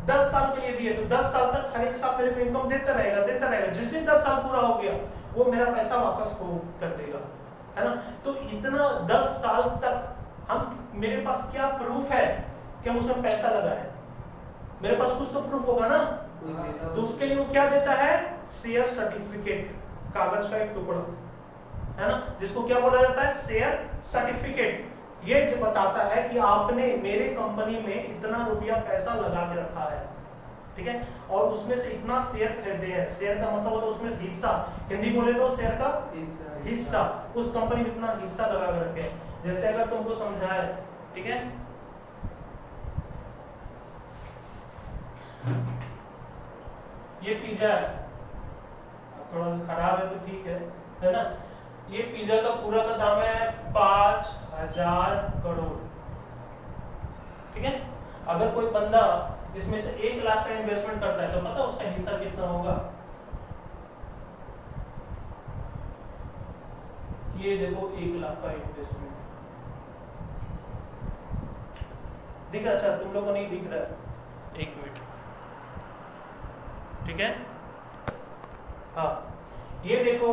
10 साल के लिए दिए, तो 10 साल तक हर एक साल मेरे को इनकम देता रहेगा, देता रहेगा। जिस दिन 10 साल पूरा हो गया वो मेरा पैसा वापस को कर देगा, है ना। तो इतना 10 साल तक हम, मेरे पास क्या प्रूफ है कि हम उसमें पैसा लगाए, मेरे पास कुछ तो प्रूफ होगा ना। तो उसके लिए वो क्या देता है, शेयर सर्टिफिकेट, कागज का एक टुकड़ा, है ना, जिसको क्या बोला जाता है, शेयर सर्टिफिकेट। ये जो बताता है कि आपने मेरे कंपनी में इतना रुपया पैसा लगा के रखा है, ठीक है, और उसमें से इतना शेयर खरीदे हैं। शेयर का मतलब होता है उसमें हिस्सा, हिंदी बोले तो शेयर का हिस्सा, उस कंपनी में इतना हिस्सा लगा के रखे हैं। जैसे अगर तुमको समझाए, ठीक है, ये पिज्जा है, थोड़ा सा खराब है तो ठीक है ना। ये पिज्जा का पूरा का दाम है 5000 करोड़, ठीक है। अगर कोई बंदा इसमें से 1 लाख का इन्वेस्टमेंट करता है तो पता उसका हिस्सा कितना होगा। ये देखो 1 लाख का इन्वेस्टमेंट दिख रहा, अच्छा तुम लोगों को नहीं दिख रहा है, 1 मिनट, ठीक है। हाँ, ये देखो,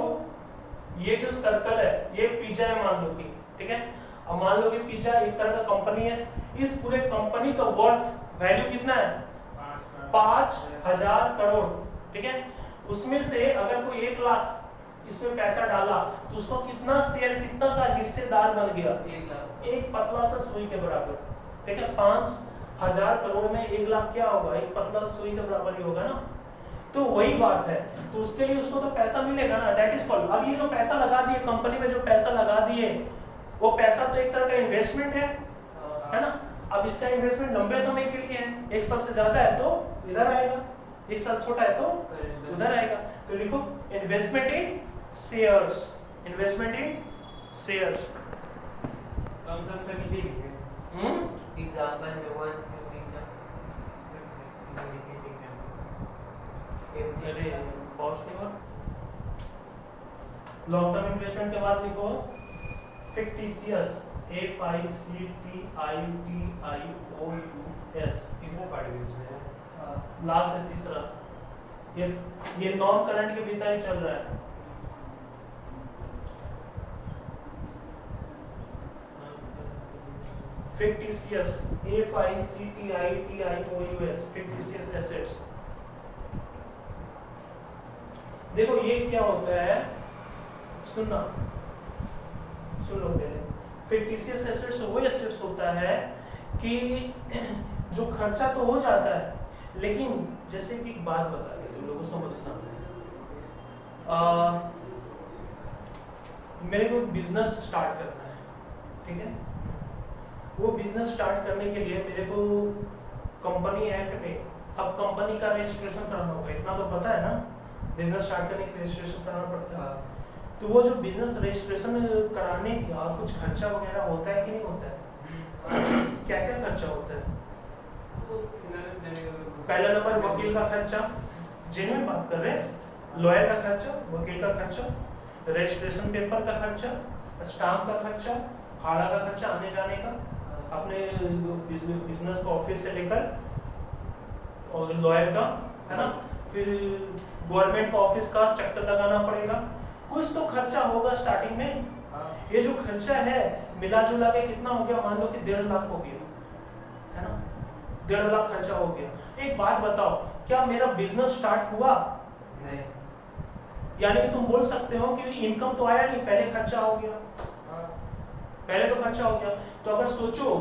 ये जो सर्कल है ये पिज्जा है मान लो कि, ठीक है। अब मान लो कि पिज्जा एक तरह का कंपनी है, इस पूरे कंपनी का वर्थ वैल्यू कितना है, 5000 करोड़, ठीक है। उसमें से अगर कोई 1 लाख इसमें पैसा डाला तो उसको कितना शेयर, कितना का हिस्सेदार बन गया, 1 लाख, एक पतला सा सुई के बराबर, ठीक है। 5000 करोड़ में 1 लाख क्या होगा, एक पतला सा सुई के बराबर ही होगा ना। तो वही बात है, तो उसके लिए उसको तो पैसा मिलेगा ना, दैट इज कॉल्ड। अब ये जो पैसा लगा दिए कंपनी में, जो पैसा लगा दिए, वो पैसा तो एक तरह का इन्वेस्टमेंट है ना। अब इसका इन्वेस्टमेंट लंबे समय के लिए है, 1 साल से ज्यादा है तो इधर आएगा, 1 साल छोटा है तो उधर आएगा। तो लिखो investment in shares, investment in shares, कम कम करके लिखिए। एग्जांपल में वन अरे पॉज नहीं हुआ। लॉन्ग टर्म इन्वेस्टमेंट के बाद लिखो fictitious FICTITIOUS तीनों पढ़ गए इसमें। लास्ट है तीसरा, ये नॉन करंट के भीतर ही चल रहा है। fictitious FICTITIOUS fictitious assets। देखो ये क्या होता है, सुनना, सुन लो पहले। fictitious assets वो assets होता है कि जो खर्चा तो हो जाता है, लेकिन जैसे कि एक बात बता रही तुम लोगों को समझना, मेरे को बिजनेस स्टार्ट करना है, ठीक है। वो बिजनेस स्टार्ट करने के लिए मेरे को कंपनी एक्ट में अब कंपनी का रजिस्ट्रेशन कराना होगा, इतना तो पता है ना, बिजनेस स्टार्ट करने के लिए रजिस्ट्रेशन कराना पड़ता है। तो वो जो बिजनेस रजिस्ट्रेशन कराने का कुछ खर्चा वगैरह होता है कि नहीं होता है? क्या क्या खर्चा होता है? पहला नंबर वकील का खर्चा, जेन्युइन बात कर रहे हैं, लॉयर का खर्चा, वकील का खर्चा, रजिस्ट्रेशन पेपर का खर्चा, स्टाम्प का खर्चा, भाड़ा का खर्चा आने जाने का, अपने बिजनेस का ऑफिस से लेकर, और लॉयर का, है ना, फिर गवर्नमेंट का ऑफिस का चक्कर लगाना पड़ेगा, कुछ तो खर्चा होगा स्टार्टिंग में। ये जो खर्चा है मिला जुला के कितना हो गया, मान लो कि 1.5 लाख हो गया, है ना, 1.5 लाख खर्चा हो गया। एक बात बताओ, क्या मेरा बिजनेस स्टार्ट हुआ? नहीं। यानी कि तुम बोल सकते हो कि इनकम तो आया नहीं, पहले खर्चा हो गया, पहले तो खर्चा हो गया। तो अगर सोचो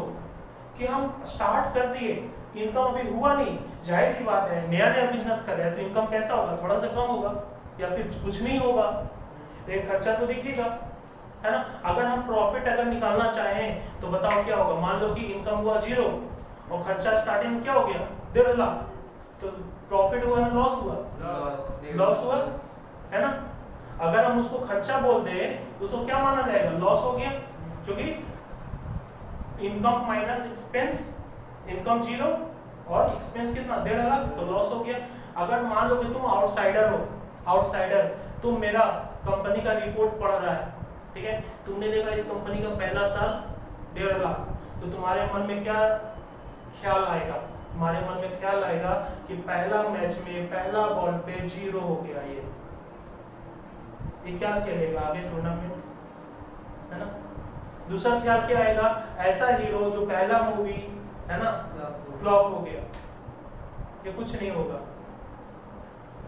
कि हम स्टार्ट कर दिए, इनकम अभी हुआ नहीं, जाहिर सी बात है नया नया बिजनेस कर रहे हैं तो इनकम कैसा होगा, थोड़ा सा कम होगा या फिर कुछ नहीं होगा, लेकिन खर्चा तो दिखेगा, है ना। अगर हम प्रॉफिट अगर निकालना चाहें तो बताओ क्या होगा, मान लो कि इनकम हुआ 0 और खर्चा स्टार्टिंग में क्या हो गया 1.5 लाख, तो प्रॉफिट हुआ ना लॉस हुआ? लॉस हुआ, है ना। अगर हम उसको खर्चा बोल दे तो उसको क्या माना जाएगा, लॉस हो गया, क्योंकि इनकम माइनस एक्सपेंस, इनकम 0 और एक्सपेंस कितना 1.5 लाख, तो लॉस हो गया। अगर मान लो कि तुम आउटसाइडर हो, आउटसाइडर, तुम मेरा कंपनी का रिपोर्ट पढ़ रहा है, ठीक है, तुमने देखा इस कंपनी का पहला साल 1.5 लाख, तो तुम्हारे मन में क्या ख्याल आएगा, तुम्हारे मन में ख्याल आएगा कि पहला मैच में पहला बॉल पे 0 हो गया, ये क्या खेलेगा आगे टूर्नामेंट, है ना। दूसरा ख्याल क्या आएगा, ऐसा हीरो जो पहला मूवी, है ना, फ्लॉप हो गया, ये कुछ नहीं होगा,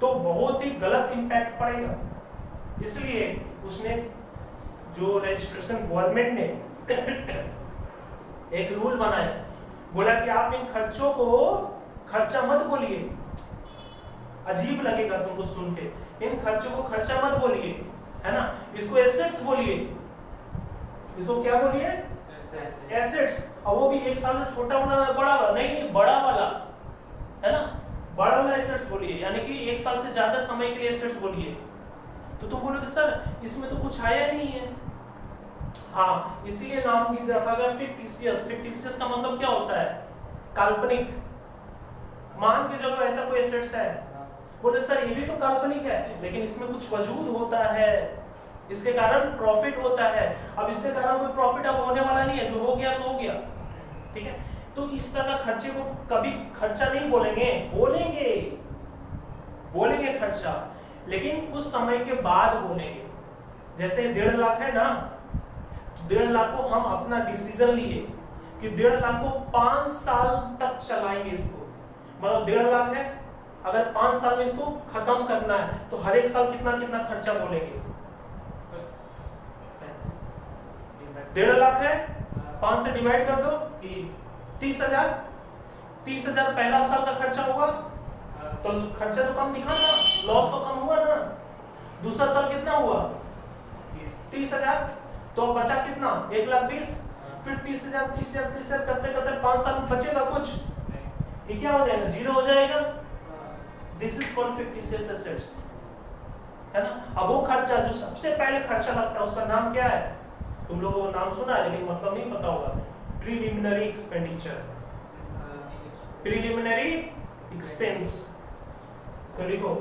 तो बहुत ही गलत इंपैक्ट पड़ेगा। इसलिए उसने जो रजिस्ट्रेशन गवर्नमेंट ने एक रूल बनाया, बोला कि आप इन खर्चों को खर्चा मत बोलिए, अजीब लगेगा तुमको सुन के, इन खर्चों को खर्चा मत बोलिए, है ना, इसको एसेट्स बोलिए, इसको क्या बोलिए, एसेट्स। और वो भी एक साल से छोटा वाला बड़ा वाला नहीं, बड़ा वाला, है ना, बड़ा वाला एसेट्स बोलिए, यानी कि 1 साल से ज्यादा समय के लिए एसेट्स बोलिए। तो तुम बोलोगे सर इसमें तो कुछ आया नहीं है, हाँ, इसीलिए नाम भी रखा गया फिक्टिशियस। फिक्टिशियस का मतलब क्या होता है, काल्पनिक। मान के चलो ऐसा कोई एसेट्स है, बोले सर ये भी तो काल्पनिक है, लेकिन इसमें कुछ वजूद होता है, इसके कारण प्रॉफिट होता है। अब इसके कारण कोई प्रॉफिट अब होने वाला नहीं है, जो हो गया सो हो गया, ठीक है। तो इस तरह खर्चे को कभी खर्चा नहीं बोलेंगे, बोलेंगे खर्चा, लेकिन कुछ समय के बाद बोलेंगे। जैसे 1.5 लाख है ना, 1.5 लाख को हम अपना डिसीजन लिए कि 1.5 लाख को 5 साल तक चलाएंगे इसको, मतलब 1.5 लाख है, अगर 5 साल में इसको खत्म करना है तो हर एक साल कितना कितना खर्चा बोलेंगे। 1.5 लाख है, 5 से डिवाइड कर दो, 30,000, 30,000 पहला साल का खर्चा हुआ, तो खर्चा तो कम दिखा ना, लॉस तो कम हुआ ना। दूसरा साल कितना हुआ 30,000, तो बचा कितना 1,20,000, फिर 30,000 30,000 करते करते 5 साल में बचेगा कुछ, ये क्या हो जाएगा, 0 हो जाएगा। This is called fictitious assets, है ना। अब वो खर्चा जो सबसे पहले खर्चा लगता है उसका नाम क्या है, तुम लोगों को नाम सुना है लेकिन मतलब नहीं पता होगा, प्रीलिमिनरी एक्सपेंडिचर, प्रीलिमिनरी एक्सपेंस। तो लिखो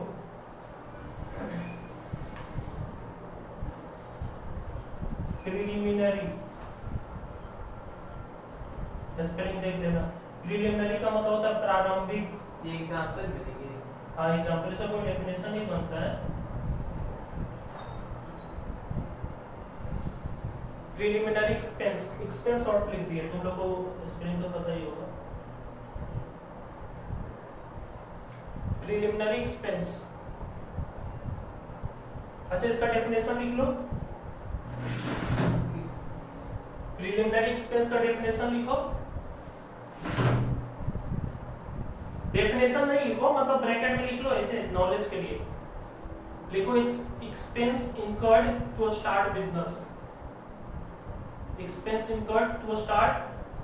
प्रीलिमिनरी, स्पेलिंग देख लेना। प्रीलिमिनरी का मतलब होता है प्रारंभिक। ये एग्जांपल मिलेंगे। हाँ एग्जाम्पल से कोई डेफिनेशन नहीं बनता है। प्रीलिमिनरी एक्सपेंस, एक्सपेंस शॉर्ट लिख दिए, तुम लोग को स्पेलिंग तो पता ही होगा। प्रीलिमिनरी एक्सपेंस, अच्छा इसका डेफिनेशन लिख लो। प्रीलिमिनरी एक्सपेंस का डेफिनेशन लिखो। डेफिनेशन नहीं लिखो, मतलब ब्रैकेट में लिख लो ऐसे नॉलेज के लिए। लिखो expense incurred to start business, expense incurred to start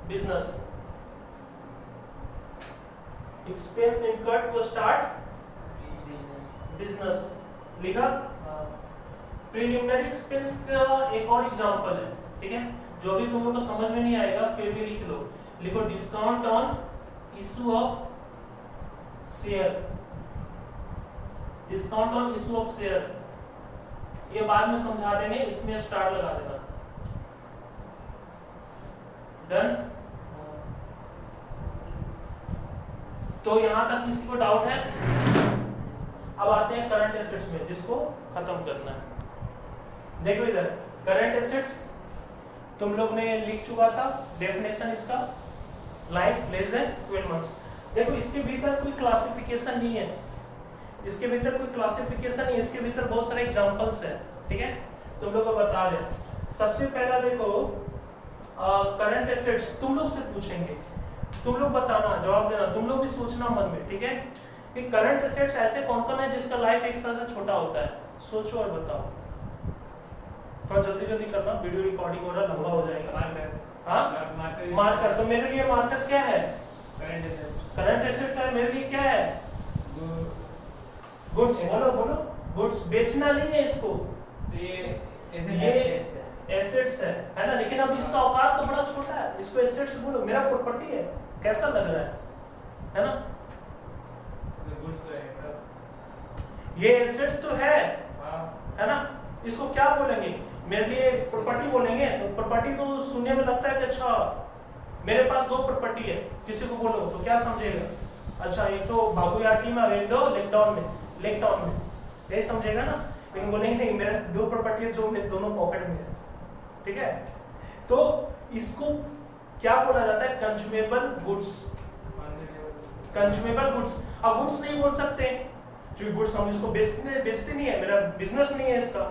business, expense incurred to start business, लिखा। प्रीलिमिनरी एक्सपेंस का एक और एग्जांपल है, ठीक है, जो भी तुम लोग को समझ में नहीं आएगा फिर भी लिख लो। लिखो discount on issue of share, discount on issue of share, ये बाद में समझा देंगे, इसमें स्टार लगा देना। डन। तो यहां तक किसी को डाउट है? अब आते हैं करंट एसेट्स में, जिसको खत्म करना है। देखो इधर करंट एसेट्स तुम लोग ने लिख चुका था डेफिनेशन इसका, लाइफ लेस देन 12 मंथ्स। देखो इसके भीतर कोई क्लासिफिकेशन नहीं है, इसके भीतर कोई क्लासिफिकेशन नहीं है, इसके भीतर बहुत सारे एग्जांपल्स है, ठीक है, तुम लोग को बता रहे। सबसे पहला देखो करंट एसेट्स तुम लोग से पूछेंगे, तुम लोग बताना, जवाब देना, तुम लोग भी सोचना मन में, ठीक है, कि करंट एसेट्स ऐसे कौन कौन है जिसका लाइफ एक साल से छोटा होता है। सोचो और बताओ, थोड़ा जल्दी जल्दी करना, वीडियो रिकॉर्डिंग हो रहा लंबा हो जाएगा। हाँ मार्कर, तो मेरे लिए मार्कर क्या है? करंट एसेट है, मेरे लिए क्या है? गुड्स। बोलो बोलो, गुड्स। बेचना नहीं है इसको, तो ये एसेट्स है ना, लेकिन अब इसका औकात तो बड़ा छोटा है, इसको एसेट्स बोलो, मेरा प्रॉपर्टी है, कैसा लग रहा है ना? ये एसेट्स तो है ना, इसको क्या बोलेंगे? मेरे लिए प्रॉपर्टी बोलेंगे, तो प्रॉपर्टी तो सुनने में लगता है कि अच्छा मेरे पास 2 प्रॉपर्टी है, किसी को बोलो तो क्या समझेगा? अच्छा एक तो बाबूयाटी में, एक दो लेकडाउन में, यही समझेगा ना। लेकिन बोलेंगे नहीं, मेरे 2 प्रॉपर्टी है जो मेरे दोनों पॉकेट में है, ठीक है। तो इसको क्या बोला जाता है? Consumable goods, consumable goods. अब गुड्स नहीं बोल सकते जो गुड्स हम इसको बेचते नहीं है, मेरा बिजनेस नहीं है, इसका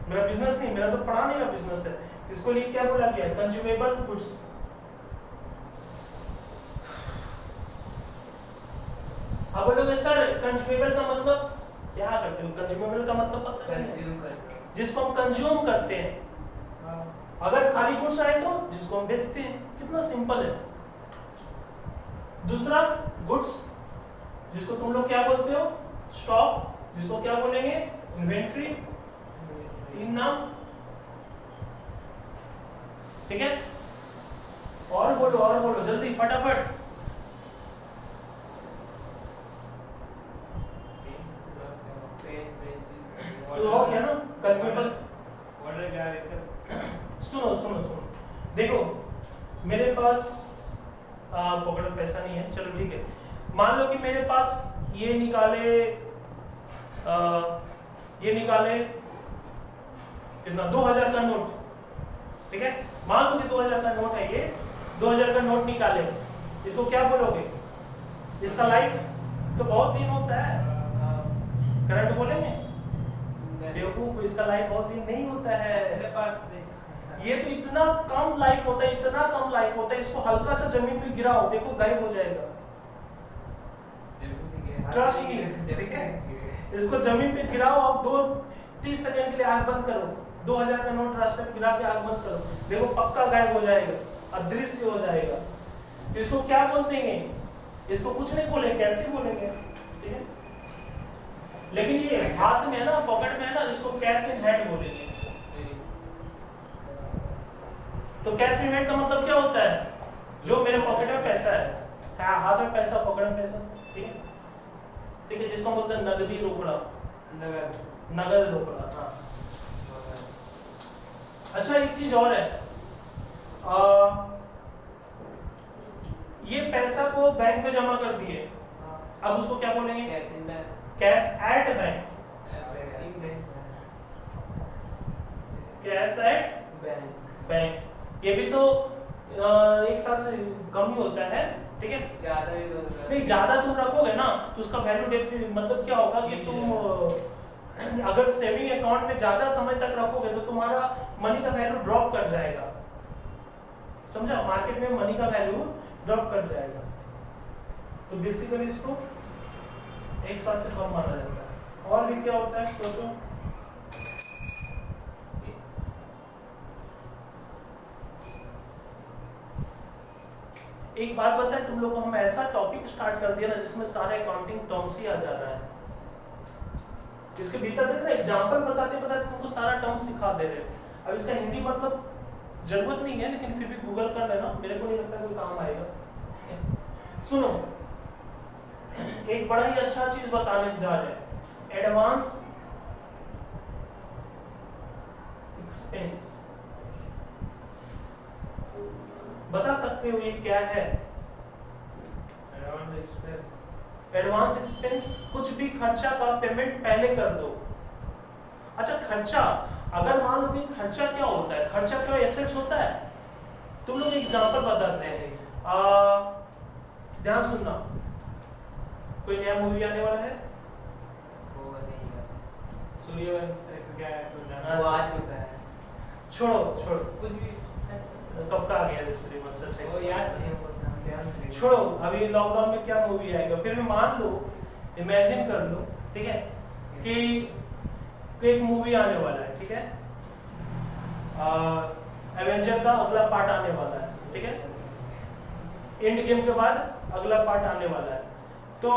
मेरा बिजनेस नहीं, मेरा तो पढ़ाने का बिजनेस है, इसको लिए क्या बोला गया? Consumable goods. अब बोलोगे सर कंज्यूमेबल का मतलब क्या करते हो? कंज्यूमेबल का मतलब पता है? कंज्यूम करते हैं, जिसको हम कंज्यूम करते हैं। अगर खाली गुड्स आए तो जिसको हम बेचते हैं, कितना सिंपल है। दूसरा गुड्स, जिसको तुम लोग क्या बोलते हो? स्टॉक, जिसको क्या बोलेंगे? इन्वेंट्री, 3 नाम, ठीक है। और बोलो जल्दी फटाफट। तो हो गया ना कंज्यूमेबल। सुनो देखो, मेरे पास पॉकेट में पैसा नहीं है, चलो ठीक है, मान लो कि मेरे पास ये निकाले कितना 2000 का नोट, ठीक है, मान लो कि 2000 का नोट है, ये 2000 का नोट निकाले, इसको क्या बोलोगे? इसका लाइफ तो बहुत दिन होता है, करंट बोलेंगे? बेवकूफ, इसका लाइफ बहुत दिन नहीं होता है, मेरे पास ये तो इतना कम लाइफ होता है, इसको हल्का सा जमीन पे गिराओ, देखो गायब हो जाएगा। ट्रस्ट मी, ठीक है, इसको जमीन पे गिराओ, अब 2-30 सेकंड के लिए आंख बंद करो, 2000 का नोट रास्ते पे गिरा के आंख बंद करो, देखो पक्का गायब हो जाएगा, अदृश्य हो जाएगा। तो इसको क्या बोलते हैं? इसको कुछ नहीं बोलेंगे, कैसे बोलेंगे, ठीक है। लेकिन ये हाथ में है ना, पॉकेट में है ना, इसको कैश इन हैंड बोलेंगे। तो कैश इन हैंड का मतलब क्या होता है? जो मेरे पॉकेट में पैसा है, हाथ में पैसा, पॉकेट में पैसा, ठीक है, जिसको हम बोलते हैं नगदी रोकड़ा, नगद रोकड़ा। हाँ अच्छा एक चीज और है, ये पैसा को बैंक में जमा कर दिए, अब उसको क्या बोलेंगे? Cash in bank, cash at bank, cash at bank bank. ये भी तो एक साल से कम ही होता है, ठीक है। ज्यादा भी तो नहीं ज्यादा तुम रखोगे ना तो उसका वैल्यू मतलब क्या होगा कि तुम अगर सेविंग अकाउंट में ज्यादा समय तक रखोगे तो तुम्हारा मनी का वैल्यू ड्रॉप कर जाएगा, समझा? मार्केट में मनी का वैल्यू ड्रॉप कर जाएगा। तो बेसिकली इसको एक साल से कम माना जाता है। और भी क्या होता है सोचो, एक बात बताएं तुम लोग को, हम ऐसा टॉपिक स्टार्ट कर दिया ना जिसमें सारे अकाउंटिंग टर्म्स ही आ जा रहा है। इसके भीतर देख रहे एग्जांपल बताते बताते तुमको सारा टर्म सिखा दे रहे हैं। अब इसका हिंदी मतलब जरूरत नहीं है, लेकिन फिर भी गूगल कर लेना, मेरे को नहीं लगता कोई काम आएगा। सुनो, एक बड़ा ही अच्छा चीज बताने जा रहे हैं, एडवांस एक्सपेंस। बता सकते हो ये क्या है? एडवांस एक्सपेंस, कुछ भी खर्चा का पेमेंट पहले कर दो। अच्छा खर्चा, अगर मान लो कि खर्चा क्या होता है, खर्चा क्या एसेट्स होता है? तुम लोग एग्जांपल बताते हैं, ध्यान सुनना, कोई नया मूवी आने वाला है? वो नहीं है, सूर्यवंश क्या है, वो आ चुका है। छोड़ो छोड़ो, कुछ भी कब का आ गया दूसरी वर्ष से, वो याद नहीं है, ध्यान नहीं। छोड़ो। अभी लॉकडाउन में क्या मूवी आएगा, फिर भी मान लो, इमेजिन कर लो, ठीक है, कि एक मूवी आने वाला है, ठीक है, एवेंजर का अगला पार्ट आने वाला है, ठीक है, एंड गेम के बाद अगला पार्ट आने वाला है। तो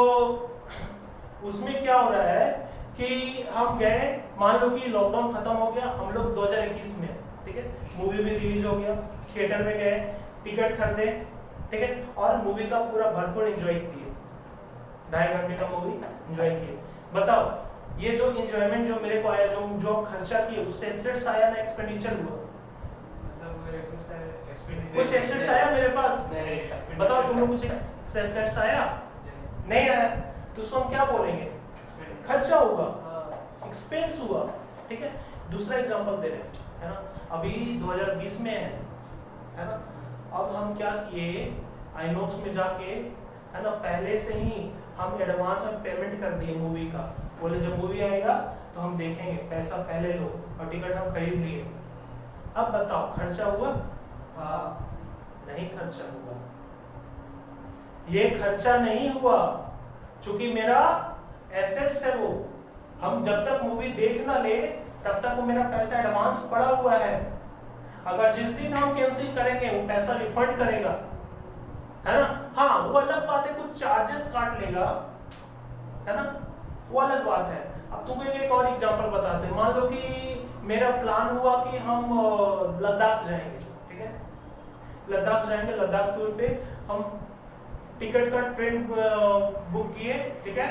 उसमें क्या हो रहा है कि हम गए, मान लो कि लॉकडाउन खत्म हो गया, हम लोग 2021 में, ठीक है, मूवी भी रिलीज हो गया, थिएटर में गए, टिकट खरीदे, ठीक है, और मूवी का पूरा भरपूर एंजॉय किए, 2.5 घंटे का मूवी एंजॉय किए। बताओ ये जो एंजॉयमेंट जो मेरे को आया, जो खर्चा किए, उससे एसेट्स आया ना एक्सपेंडिचर हुआ? कुछ एसेट्स आया मेरे पास? बताओ तुम लोग, कुछ एसेट्स आया? नहीं आया, तो उसको हम क्या बोलेंगे? खर्चा हुआ, एक्सपेंस हुआ, ठीक है। दूसरा एग्जांपल दे रहे हैं, है ना, अभी 2020 में है ना, अब हम क्या किए, आइनॉक्स में जाके, है ना, पहले से ही हम एडवांस में पेमेंट कर दिए मूवी का, बोले जब मूवी आएगा तो हम देखेंगे, पैसा पहले लो, और टिकट हम खरीद लिए। अब बताओ खर्चा हुआ? नहीं खर्चा हुआ, ये खर्चा नहीं हुआ, क्योंकि मेरा एसेट्स है वो, हम जब तक मूवी देख ना ले तब तक वो मेरा पैसा एडवांस पड़ा हुआ है। अगर जिस दिन हम कैंसिल करेंगे वो पैसा रिफंड करेगा, है ना। हाँ वो अलग बात है, कुछ चार्जेस काट लेगा, है ना, वो अलग बात है। अब तुमको एक और एग्जांपल बताते हैं, मान लो कि मेरा प्लान हुआ कि हम लद्दाख जाएंगे, ठीक है, लद्दाख जाएंगे, लद्दाख टूर पे हम टिकट का ट्रेन बुक किए, ठीक है,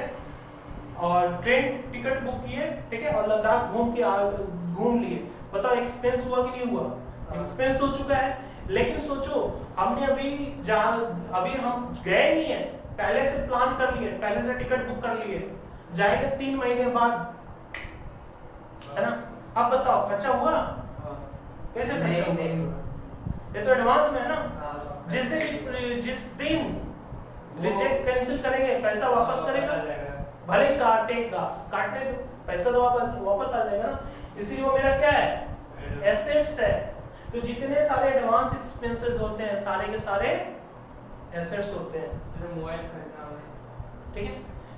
और ट्रेन टिकट बुक किए, ठीक है, और लद्दाख घूम लिए। बताओ एक्सपेंस हुआ कि नहीं हुआ? एक्सपेंस हो चुका है। लेकिन सोचो हमने अभी हम गए नहीं है, पहले से प्लान कर लिए, पहले से टिकट बुक कर लिए, जाएंगे 3 महीने बाद, है ना। अब बताओ खर्चा हुआ? कैसे खर्चा हुआ? ये तो एडवांस में है ना। जिस दिन रिजेक्ट कैंसिल करेंगे पैसा वापस करेगा, भले काटेगा, काटने दो, पैसा तो वापस आ जाएगा ना। इसीलिए वो मेरा क्या है? एसेट्स है। तो जितने सारे एडवांस एक्सपेंसेस होते हैं सारे के सारे एसेट्स होते हैं। जैसे मोबाइल खरीदना, ठीक है,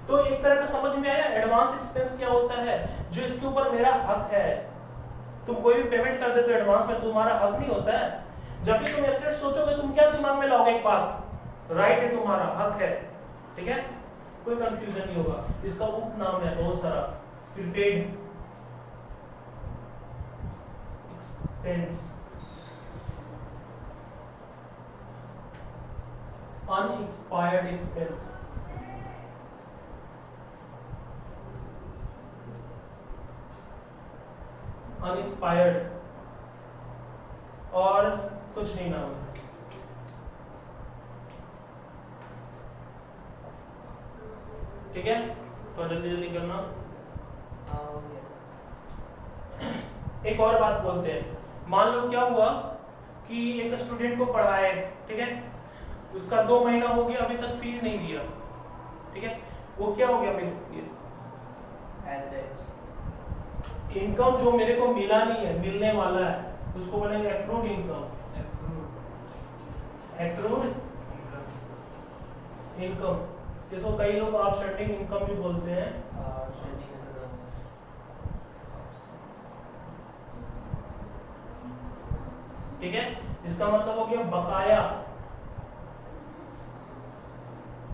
तो एक तरह का समझ में आया एडवांस एक्सपेंस क्या होता है? जो इसके ऊपर मेरा हक है। तुम कोई भी पेमेंट कर देते हो एडवांस में, तुम्हारा हक नहीं होता है। जब भी तुम एसेट सोचोगे तुम क्या दिमाग में लाओगे? एक बात, राइट है, तुम्हारा हक है, ठीक है, कोई कंफ्यूजन नहीं होगा। इसका उप नाम है बहुत सारा, prepaid expense, unexpired expense, unexpired और कुछ नहीं नाम है। ठीक है, तो जल्दी जल्दी करना। हाँ हो गया। एक और बात बोलते हैं, मान लो क्या हुआ कि एक स्टूडेंट को पढ़ाए, ठीक है, उसका 2 महीना हो गया, अभी तक फीस नहीं दिया, ठीक है, वो क्या हो गया मेरे एसेट्स। इनकम जो मेरे को मिला नहीं है, मिलने वाला है, उसको बोलेंगे एक्रूड इनकम। एक्रूड इनकम, जिसको कई लोग आउटस्टैंडिंग इनकम भी बोलते हैं। ठीक है, इसका मतलब हो गया बकाया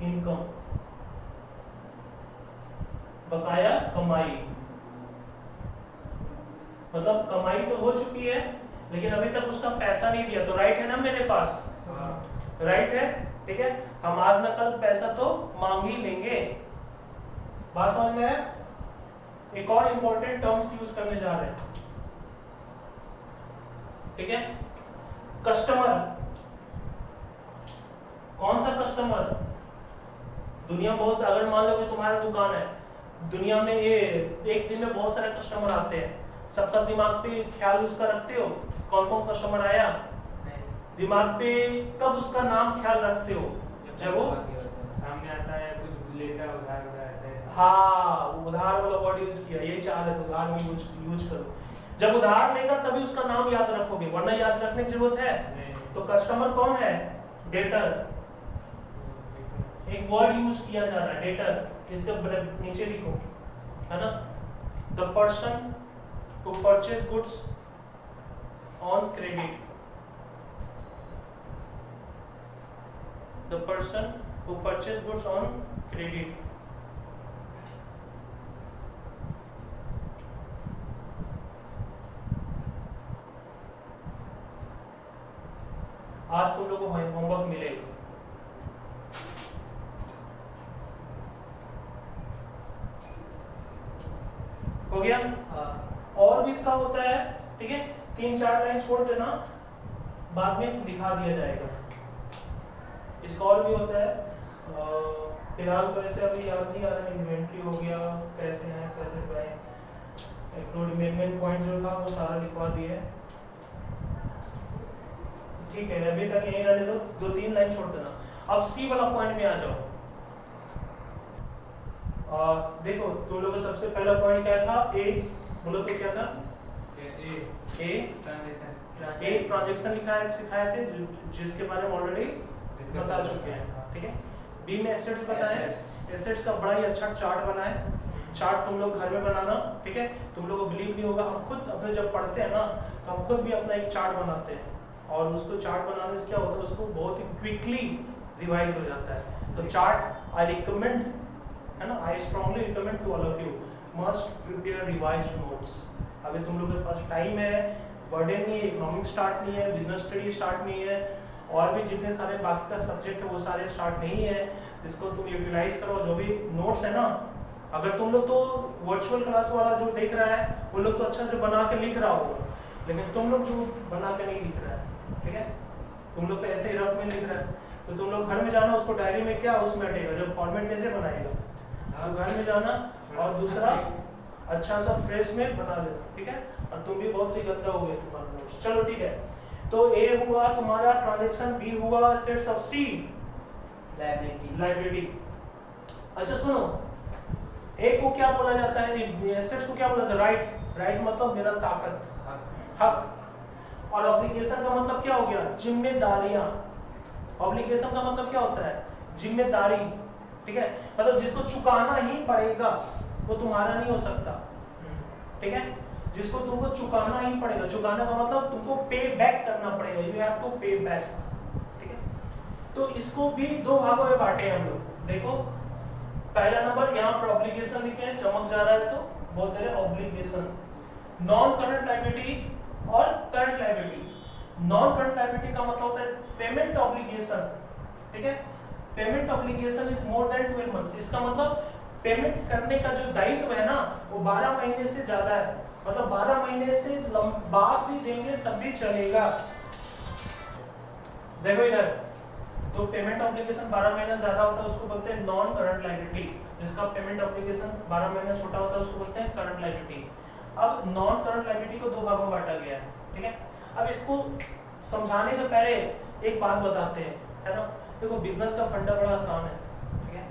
इनकम, बकाया कमाई। मतलब कमाई तो हो चुकी है लेकिन अभी तक उसका पैसा नहीं दिया, तो राइट है ना मेरे पास, राइट है, ठीक है, हम आज न कल पैसा तो मांग ही लेंगे। बात समझ में है? एक और इंपॉर्टेंट टर्म्स यूज करने जा रहे हैं, ठीक है, कस्टमर। कौन सा कस्टमर? दुनिया बहुत, अगर मान लो कि तुम्हारा दुकान है, दुनिया में ये एक दिन में बहुत सारे कस्टमर आते हैं, सबका दिमाग पे ख्याल उसका रखते हो कौन कौन कस्टमर आया? दिमाग पे कब उसका नाम ख्याल रखते हो? जब वो सामने आता है कुछ लेता है उधार उधार है। हाँ, उधार वाला वर्ड यूज किया, ये चाह रहे थे उधार में यूज करो। जब उधार लेगा तभी उसका नाम याद रखोगे, वरना याद रखने की जरूरत है? तो कस्टमर कौन है? डेटर। एक वर्ड यूज किया जा रहा है डेटर, इसके नीचे लिखो, है ना, the person who purchase goods on credit, the person who purchase goods on credit। आज तुम लोगों को होमवर्क मिलेगा, हो गया? और भी इसका होता है, ठीक है, 3-4 लाइन छोड़ देना, बाद में दिखा दिया जाएगा। इसका और भी होता है, फिलहाल तो ऐसे अभी याद नहीं आ रहा है। इन्वेंट्री हो गया, कैसे हैं, कैसे बैंक, एक्रूड मेन पॉइंट जो था वो सारा लिखवा दिए, ठीक है, अभी तक यही रहने दो, 2-3 लाइन छोड़ देना। अब सी वाला पॉइंट में आ जाओ। देखो तुम लोगों का सबसे पहला पॉइंट क्या था? ए बोलो तो क्या था? ए ट्रांजैक्शन लिखा है, सिखाए थे, जिसके बारे में ऑलरेडी बता चुके हैं, ठीक है। बी में एसेट्स बताए, एसेट्स का बड़ा ही अच्छा चार्ट बना है, चार्ट तुम लोग घर में बनाना, ठीक है। तुम लोगों को बिलीव नहीं होगा, हम खुद अपने जब पढ़ते हैं ना तो हम खुद भी अपना एक चार्ट बनाते हैं, और उसको चार्ट बनाने से क्या होता है, उसको बहुत ही क्विकली रिवाइज हो जाता है। तो चार्ट आई रिकमेंड, है ना, I strongly recommend to all of you must prepare revised notes. अभी तुम लोगों के पास टाइम है, बर्डन नहीं है, इकोनॉमिक स्टार्ट नहीं है, बिजनेस स्टडी स्टार्ट नहीं है, और भी जितने सारे बाकी का सब्जेक्ट है वो सारे स्टार्ट नहीं है, इसको तुम यूटिलाइज करो। जो भी नोट्स है ना, अगर तुम लोग तो वर्चुअल क्लास वाला जो देख रहा है वो लोग तो अच्छा से बना के लिख रहा होगा, लेकिन तुम लोग जो बना के नहीं लिख रहा है, ठीक है, तुम लोग तो ऐसे ही रफ में लिख रहा है, तो तुम लोग घर में जाना, उसको डायरी में क्या उसमें हटेगा, जब फॉर्मेट कैसे बनाएगा, घर में जाना और दूसरा अच्छा सा फ्रेश में बना देना, ठीक है। और तुम भी बहुत ही गंदा हो गए तुम्हारा नोट्स, चलो ठीक है। तो ए हुआ तुम्हारा ट्रांजैक्शन, बी हुआ एसेट्स ऑफ, सी लायबिलिटी। अच्छा सुनो, ए को क्या बोला जाता है, एसेट्स को क्या बोला जाता है? राइट। राइट मतलब मेरा ताकत, हक। और ऑब्लिगेशन का मतलब क्या हो गया? जिम्मेदारियां। ऑब्लिगेशन का मतलब क्या होता है? जिम्मेदारी, ठीक है, मतलब जिसको चुकाना ही पड़ेगा वो तुम्हारा नहीं हो सकता, ठीक है, जिसको तुमको चुकाना ही पड़ेगा। चुकाने का मतलब तुमको पे बैक करना पड़ेगा, यू हैव टू पे बैक, ठीक है। तो इसको भी 2 भागों में बांटे हम लोग। देखो पहला नंबर यहाँ पर ऑब्लिगेशन लिखे हैं, चमक जा रहा है तो बोलते हैं ऑब्लिगेशन, नॉन करंट लायबिलिटी और current liability. Non current liability का मतलब होता है पेमेंट ऑब्लिगेशन, ठीक है, payment obligation is more than 12 months. इसका मतलब पेमेंट करने का जो दायित्व है ना वो 12 महीने से ज्यादा है, मतलब 12 महीने से बाद भी देंगे तब भी चलेगा, देखो इधर, तो पेमेंट ऑब्लिगेशन 12 महीने ज्यादा होता है उसको बोलते हैं नॉन करंट लायबिलिटी, जिसका पेमेंट ऑब्लिगेशन 12 महीने छोटा होता है उसको बोलते हैं करंट लायबिलिटी। अब नॉन करंट लायबिलिटी को 2 भागों में बांटा गया है, ठीक है। अब इसको समझाने से पहले एक बात बताते हैं, है ना। देखो बिजनेस का फंडा बड़ा आसान है, ठीक है।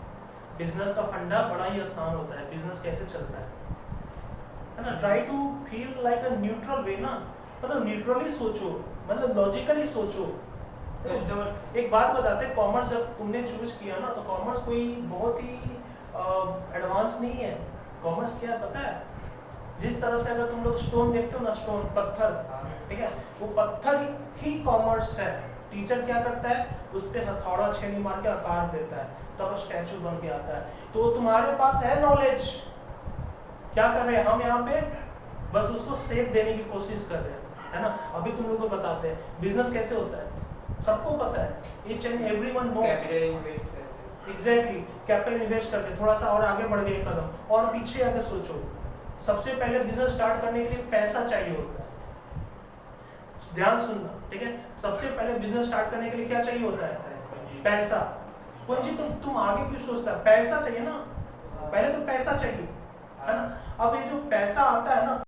बिजनेस का फंडा बड़ा ही आसान होता है, बिजनेस कैसे चलता है ना। Try to feel like a neutral way ना, मतलब न्यूट्रली सोचो, मतलब लॉजिकली सोचो। एक बात बताते हैं, कॉमर्स जब तुमने चूज किया ना, तो कॉमर्स कोई बहुत ही एडवांस नहीं है। कॉमर्स क्या पता है, जिस तरह से अगर तुम लोग स्टोन देखते हो ना, स्टोन पत्थर, ठीक है, वो पत्थर ही कॉमर्स है। टीचर क्या करता है, उस पे हथौड़ा छेनी मार के आकार देता है, तब स्टैचू बन के आता है। तो तुम्हारे पास है नॉलेज, क्या कर रहे हैं हम यहाँ पे, बस उसको सेप देने की कोशिश कर रहे हैं, है ना। अभी तुम लोग को बताते हैं बिजनेस कैसे होता है, सबको पता है, each and everyone know. Capital invest करके, एग्जैक्टली, कैपिटल इन्वेस्ट करके थोड़ा सा और आगे बढ़ गए एक कदम और पीछे आगे सोचो। सबसे पहले बिजनेस स्टार्ट करने के लिए पैसा चाहिए होता है, ध्यान सुनना, ठीक है। सबसे पहले बिजनेस स्टार्ट करने के लिए क्या चाहिए होता है, पैसा। पूंजी तुम आगे क्यों सोचता है, पैसा चाहिए ना, पहले तो पैसा चाहिए, है ना। अब ये जो पैसा आता है ना,